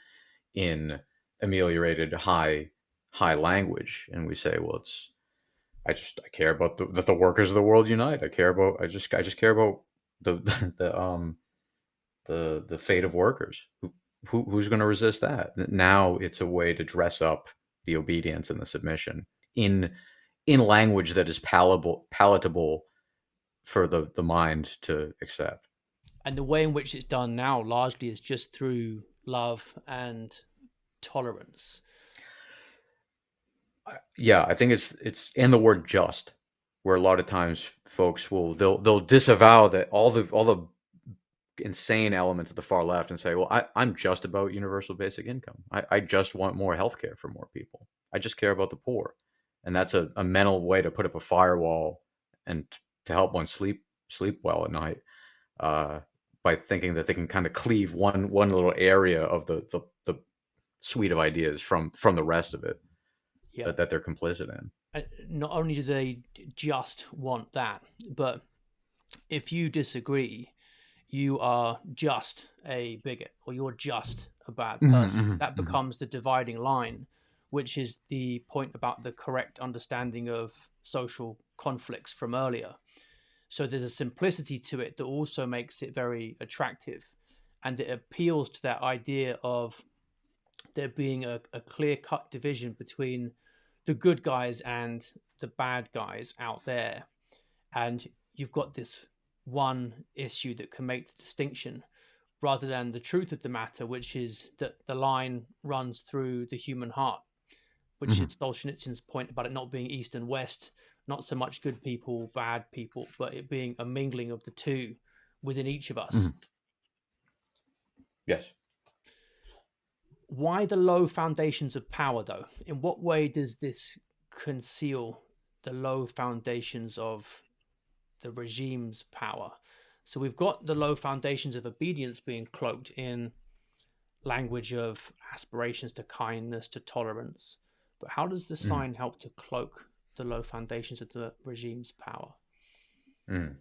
in ameliorated high language and we say, well, it's I care about that the workers of the world unite. I just care about the the fate of workers. Who's going to resist that? Now it's a way to dress up the obedience and the submission in in language that is palatable for the mind to accept. And the way in which it's done now largely is just through love and tolerance. Yeah, I think it's in the word just, where a lot of times folks they'll disavow that all the insane elements of the far left and say, well, I'm just about universal basic income. I just want more healthcare for more people. I just care about the poor. And that's a mental way to put up a firewall and to help one sleep well at night, uh, by thinking that they can kind of cleave one little area of the suite of ideas from the rest of it Yeah. that they're complicit in. And not only do they just want that, but if you disagree, you are just a bigot or you're just a bad Mhm, person. mhm, That mhm. becomes the dividing line, which is the point about the correct understanding of social conflicts from earlier. So there's a simplicity to it that also makes it very attractive. And it appeals to that idea of there being a clear cut division between the good guys and the bad guys out there. And you've got this one issue that can make the distinction rather than the truth of the matter, which is that the line runs through the human heart, which is Mhm, Solzhenitsyn's point about it not being east and west, not so much good people, bad people, but it being a mingling of the two within each of us. mhm. Yes. Why the low foundations of power, though? In what way does this conceal the low foundations of the regime's power? So we've got the low foundations of obedience being cloaked in language of aspirations to kindness, to tolerance. But how does the Mhm, sign help to cloak the low foundations of the regime's power? mhm.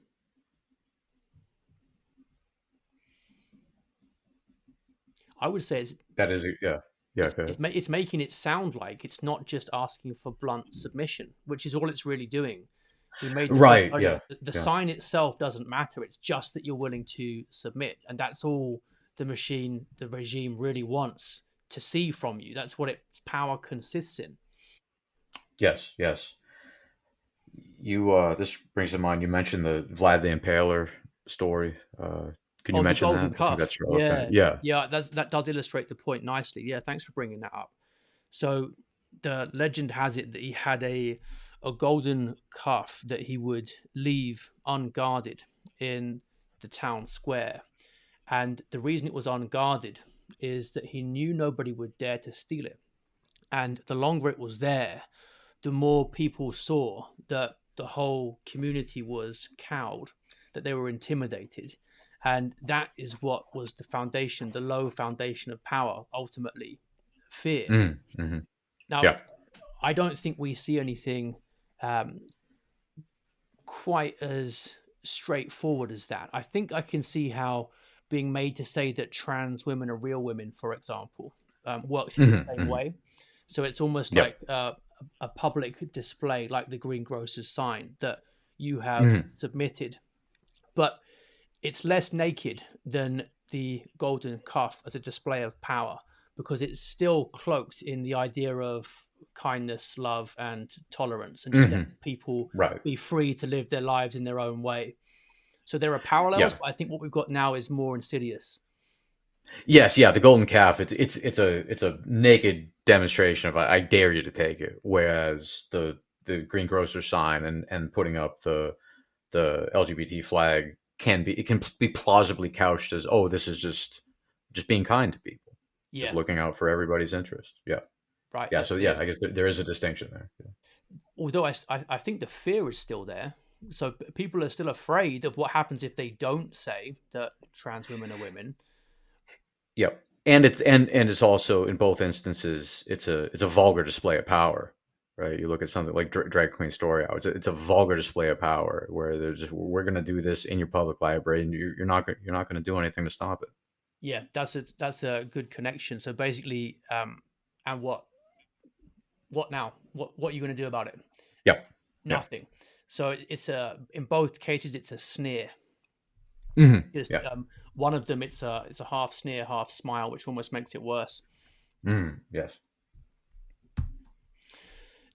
I would say it's That is, yeah. Yeah, go ahead. It's making it sound like it's not just asking for blunt submission, which is all it's really doing. We made the point Right. earlier. Yeah. The Yeah. sign itself doesn't matter. It's just that you're willing to submit, and that's all the regime really wants to see from you. That's what its power consists in. Yes. Yes. This brings to mind. You mentioned the Vlad the Impaler story. Can you Oh, the mention golden that? I think cuff. that's okay. Yeah, Yeah. yeah. That does illustrate the point nicely. Yeah, thanks for bringing that up. So the legend has it that he had a golden cuff that he would leave unguarded in the town square, and the reason it was unguarded is that he knew nobody would dare to steal it. And the longer it was there, the more people saw that the whole community was cowed, that they were intimidated. And that is what was the foundation, the low foundation of power, ultimately fear. Mm-hmm. Now, Yeah. I don't think we see anything um, quite as straightforward as that. I think I can see how being made to say that trans women are real women, for example, works in the Mm-hmm. same Mm-hmm. way. So it's almost Yep. like a public display, like the greengrocer's sign that you have Mm-hmm. submitted, but it's less naked than the golden cuff as a display of power because it's still cloaked in the idea of kindness, love, and tolerance, and just Mm-hmm. letting people Right. be free to live their lives in their own way. So there are parallels, Yeah. but I think what we've got now is more insidious. Yes. Yeah. The golden calf. It's a naked demonstration of I dare you to take it. Whereas the greengrocer sign and putting up the LGBT flag can be plausibly couched as, oh, this is just being kind to people, just Yeah, looking out for everybody's interest. Yeah. right. Yeah. So yeah, Yeah. I guess there is a distinction there. Yeah. Although I think the fear is still there. So people are still afraid of what happens if they don't say that trans women are women. Yep. And it's also in both instances it's a vulgar display of power, right? You look at something like drag queen story hour. It's a vulgar display of power where there's just, we're going to do this in your public library, and you're not going to do anything to stop it. Yeah, that's a good connection. So basically, and what now? What are you going to do about it? Yep. Yeah. Nothing. So it's a in both cases it's a sneer. Just Yeah. one of them it's a half sneer, half smile, which almost makes it worse. Yes.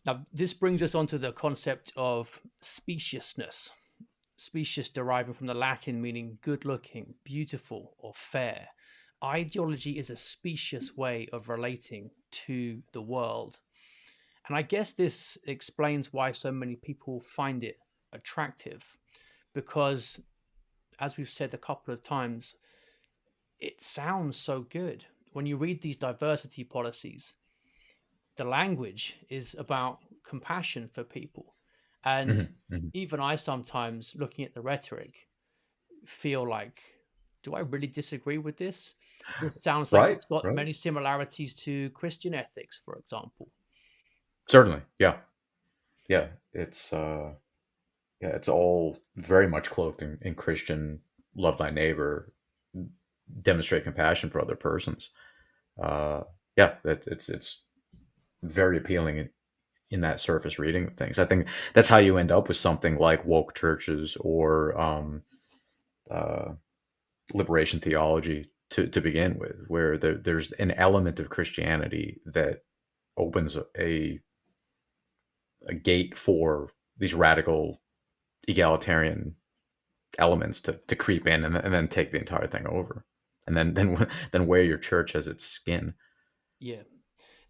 Now this brings us onto the concept of speciousness. Specious deriving from the Latin meaning good looking, beautiful, or fair. Ideology is a specious way of relating to the world. And I guess this explains why so many people find it attractive because, as we've said a couple of times, it sounds so good. When you read these diversity policies, the language is about compassion for people. And Hmm. even I sometimes, looking at the rhetoric, feel like, do I really disagree with this? This sounds like Right. it's got Right. many similarities to Christian ethics, for example. Certainly. Yeah. Yeah. It's all very much cloaked in Christian love thy neighbor, demonstrate compassion for other persons. Uh, yeah, it's very appealing in that surface reading of things. I think that's how you end up with something like woke churches or uh, liberation theology to begin with, where there's an element of Christianity that opens a gate for these radical egalitarian elements to creep in and then take the entire thing over, and then wear your church as its skin. Yeah,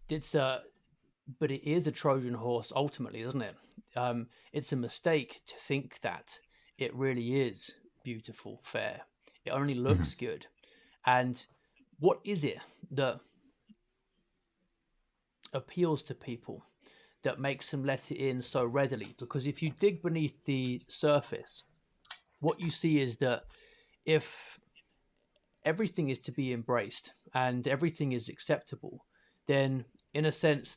it's but it is a Trojan horse ultimately, isn't it? It's a mistake to think that it really is beautiful, fair. It only Hmm. looks good. And what is it that appeals to people that makes them let it in so readily? Because if you dig beneath the surface, what you see is that if everything is to be embraced and everything is acceptable, then in a sense,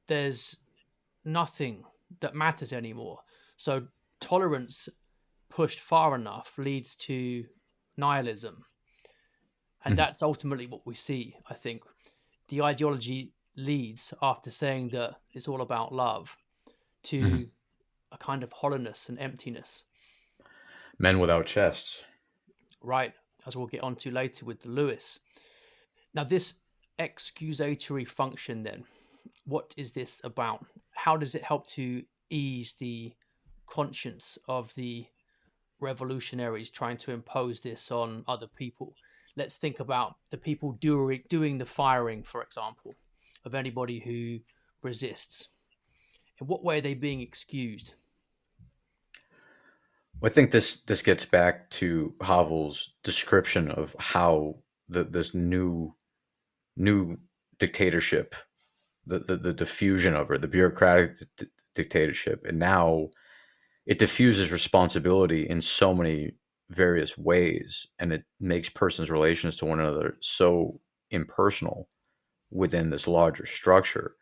there's nothing that matters anymore. So tolerance pushed far enough leads to nihilism. And Hmm. that's ultimately what we see, I think. the ideology leads, after saying that it's all about love, Mhm. to a kind of hollowness and emptiness, Men without chests. right? As we'll get onto later with the Lewis. Now, this excusatory function, then, what is this about? How does it help to ease the conscience of the revolutionaries trying to impose this on other people? Let's think about the people doing the firing, for example, of anybody who resists. In what way are they being excused? I think this gets back to Havel's description of how this new dictatorship, the diffusion of it, the bureaucratic dictatorship, and now it diffuses responsibility in so many various ways, and it makes persons' relations to one another so impersonal within this larger structure.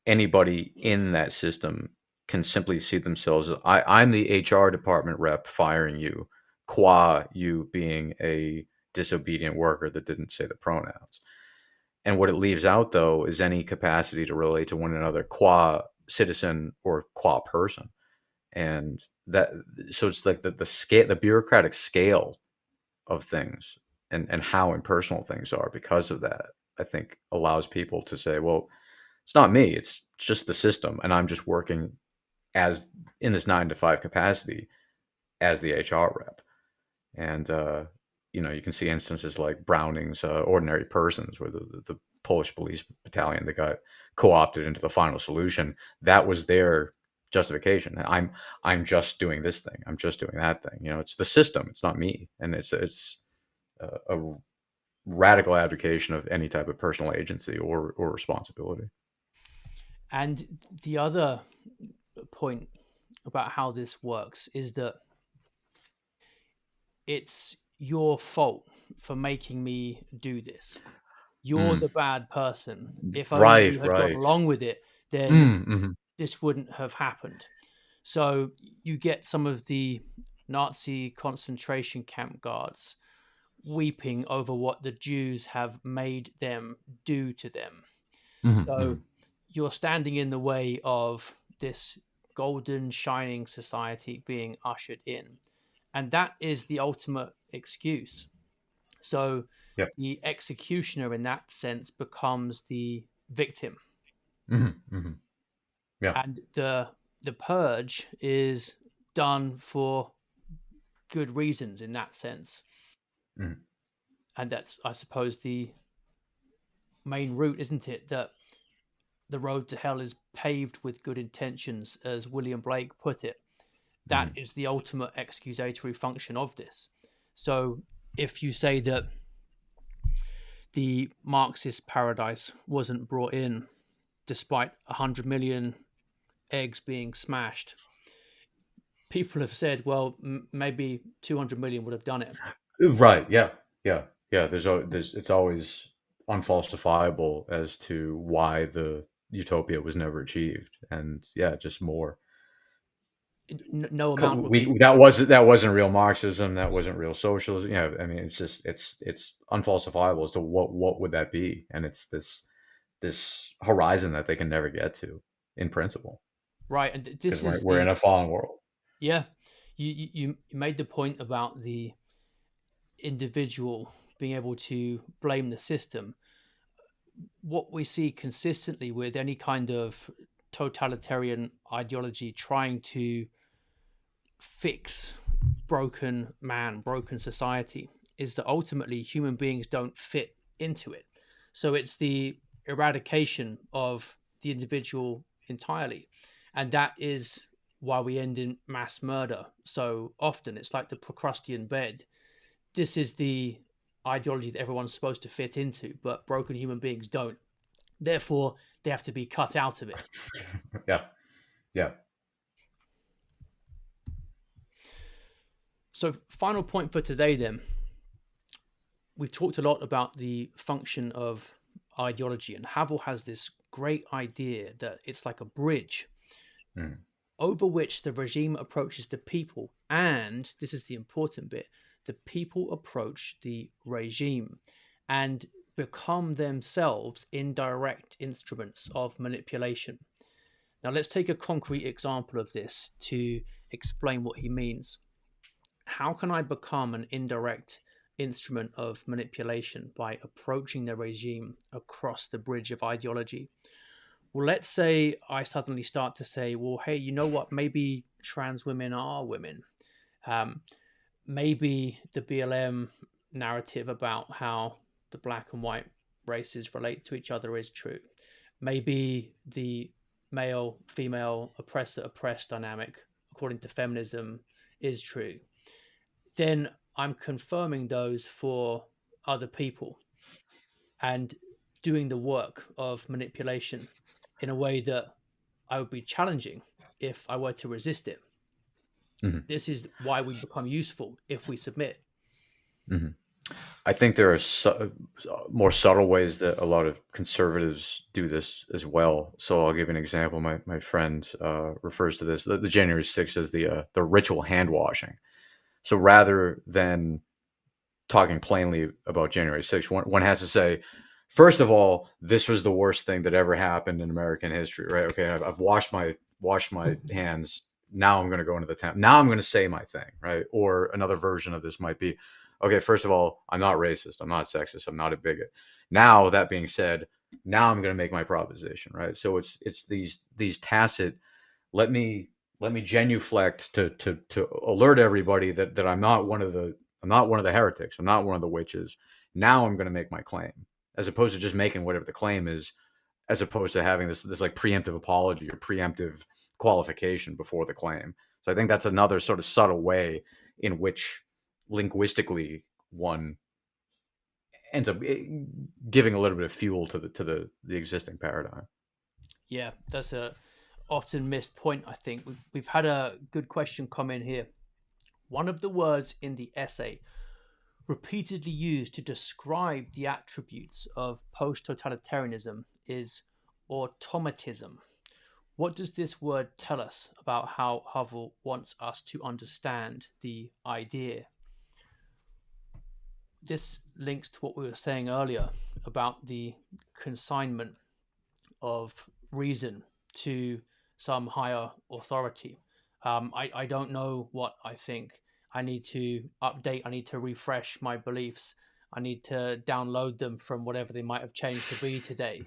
Anybody in that system can simply see themselves as I'm the HR department rep firing you, qua you being a disobedient worker that didn't say the pronouns. And what it leaves out, though, is any capacity to relate to one another qua citizen or qua person. And that, so it's like the scale, the bureaucratic scale of things, and how impersonal things are because of that, I think allows people to say, well, it's not me, it's just the system. And I'm just working as in this 9 to 5 capacity as the HR rep. And, you can see instances like Browning's Ordinary Persons, where the Polish police battalion that got co-opted into the final solution, that was their justification. I'm just doing this thing. I'm just doing that thing. It's the system. It's not me. And it's a radical abdication of any type of personal agency or responsibility. And the other point about how this works is that it's your fault for making me do this. You're Mm. the bad person. If only Right, you had gone right. along with it, then Mm-hmm. this wouldn't have happened. So you get some of the Nazi concentration camp guards weeping over what the Jews have made them do to them. Mm-hmm. So you're standing in the way of this golden, shining society being ushered in. And that is the ultimate excuse. So Yep. the executioner, in that sense, becomes the victim. Mm-hmm. Mm-hmm. Yeah. And the purge is done for good reasons in that sense. Mm-hmm. And that's, I suppose, the main route, isn't it? That the road to hell is paved with good intentions, as William Blake put it. That Mm-hmm. is the ultimate excusatory function of this. So if you say that the Marxist paradise wasn't brought in despite 100 million eggs being smashed, people have said, well, maybe 200 million would have done it. Right. Yeah. Yeah. Yeah. There's it's always unfalsifiable as to why the utopia was never achieved, and yeah, just more. No amount would be. That wasn't real Marxism. That wasn't real socialism. Yeah. I mean, it's unfalsifiable as to what would that be, and it's this horizon that they can never get to in principle, Right. And because this is we're in the, a fallen world. yeah, you made the point about the individual being able to blame the system. What we see consistently with any kind of totalitarian ideology trying to fix broken man, broken society, is that ultimately human beings don't fit into it. So it's the eradication of the individual entirely. And that is why we end in mass murder so often. It's like the Procrustean bed. This is the ideology that everyone's supposed to fit into, but broken human beings don't. Therefore, they have to be cut out of it. Yeah. Yeah. So, final point for today then. We've talked a lot about the function of ideology, and Havel has this great idea that it's like a bridge Mm. over which the regime approaches the people, and this is the important bit, the people approach the regime. And become themselves indirect instruments of manipulation. Now, let's take a concrete example of this to explain what he means. How can I become an indirect instrument of manipulation by approaching the regime across the bridge of ideology? Well, let's say I suddenly start to say, well, hey, you know what? Maybe trans women are women. Um, Maybe the BLM narrative about how the black and white races relate to each other is true. Maybe the male female oppressor oppressed dynamic, according to feminism, is true. Then I'm confirming those for other people and doing the work of manipulation in a way that I would be challenging if I were to resist it. Mm-hmm. This is why we become useful if we submit. Mm-hmm. I think there are more subtle ways that a lot of conservatives do this as well. So I'll give you an example. My friend refers to this, the January 6th, as the ritual hand washing. So rather than talking plainly about January 6th, one has to say, first of all, this was the worst thing that ever happened in American history, right? Okay, I've washed my hands. Now I'm going to go into the temple. Now I'm going to say my thing, right? Or another version of this might be, okay, first of all, I'm not racist. I'm not sexist. I'm not a bigot. Now, that being said, now I'm going to make my proposition, right? So it's these tacit, let me genuflect to alert everybody that I'm not one of the heretics. I'm not one of the witches. Now I'm going to make my claim, as opposed to just making whatever the claim is, as opposed to having this like preemptive apology or preemptive qualification before the claim. So I think that's another sort of subtle way in which linguistically one ends up giving a little bit of fuel to the existing paradigm. Yeah, that's a often missed point, I think. We've had a good question come in here. One of the words in the essay repeatedly used to describe the attributes of post-totalitarianism is automatism. What does this word tell us about how Havel wants us to understand the idea? This links to what we were saying earlier about the consignment of reason to some higher authority. I don't know what I think. I need to update, I need to refresh my beliefs, I need to download them from whatever they might have changed to be today.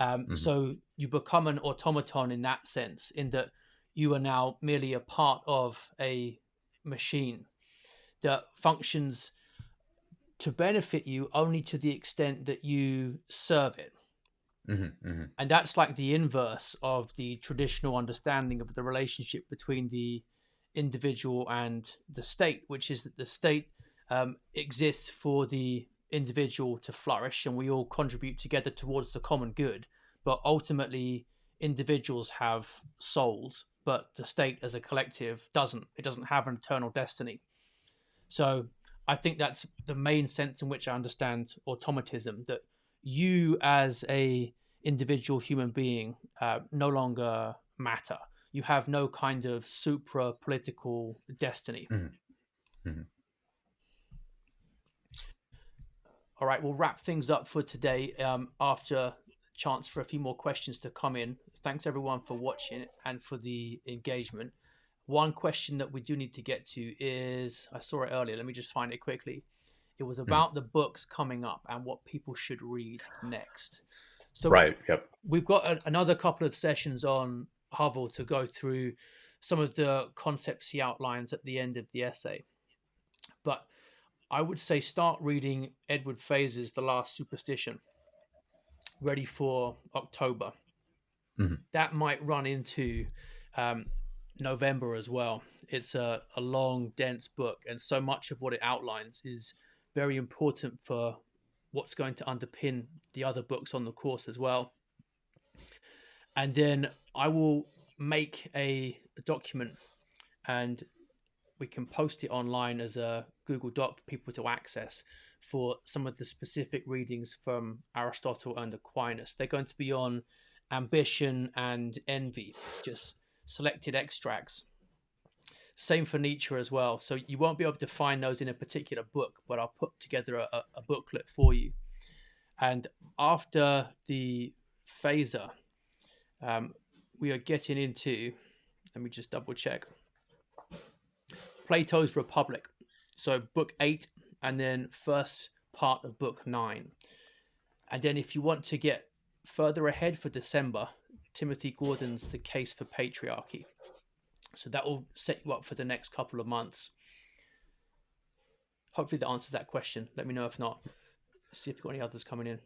Mm-hmm. So you become an automaton in that sense, in that you are now merely a part of a machine that functions to benefit you only to the extent that you serve it. Mm-hmm. Mm-hmm. And that's like the inverse of the traditional understanding of the relationship between the individual and the state, which is that the state exists for the individual to flourish and we all contribute together towards the common good. But ultimately, individuals have souls, but the state as a collective doesn't. It doesn't have an eternal destiny. So I think that's the main sense in which I understand automatism, that you as a individual human being no longer matter. You have no kind of supra political destiny. Mm-hmm. Mm-hmm. All right, we'll wrap things up for today after chance for a few more questions to come in. Thanks everyone for watching and for the engagement. One question that we do need to get to is, I saw it earlier, let me just find it quickly. It was Mm-hmm. about the books coming up and what people should read next. So Right. Yep. we've got another couple of sessions on Havel to go through some of the concepts he outlines at the end of the essay. But I would say start reading Edward Faze's The Last Superstition, ready for October. Mm-hmm. That might run into um, November as well. It's a long, dense book, and so much of what it outlines is very important for what's going to underpin the other books on the course as well. And then I will make a document and we can post it online as a Google Doc for people to access for some of the specific readings from Aristotle and Aquinas. They're going to be on ambition and envy, just selected extracts. Same for Nietzsche as well. So you won't be able to find those in a particular book, but I'll put together a booklet for you. And after the phaser, we are getting into, let me just double check, Plato's Republic. So book 8 and then first part of book 9. And then if you want to get further ahead for December, Timothy Gordon's The Case for Patriarchy. So that will set you up for the next couple of months. Hopefully that answers that question. Let me know if not. See if you've got any others coming in.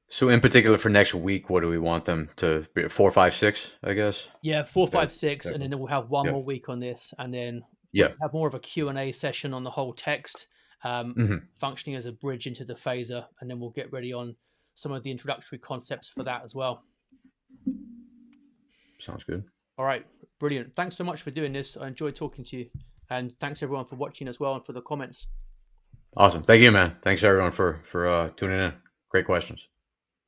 So in particular for next week, what do we want them to be? 4, 5, 6, I guess? Yeah, 4, 5, 6, exactly. and then we'll have one more week on this, and then we'll have more of a Q&A session on the whole text, functioning as a bridge into the phaser, and then we'll get ready on some of the introductory concepts for that as well. Sounds good. All right, brilliant. Thanks so much for doing this. I enjoyed talking to you, and thanks everyone for watching as well and for the comments. Awesome. Thank you, man. Thanks everyone for tuning in. Great questions.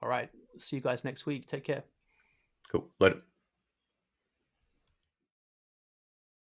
All right. See you guys next week. Take care. Cool. Later.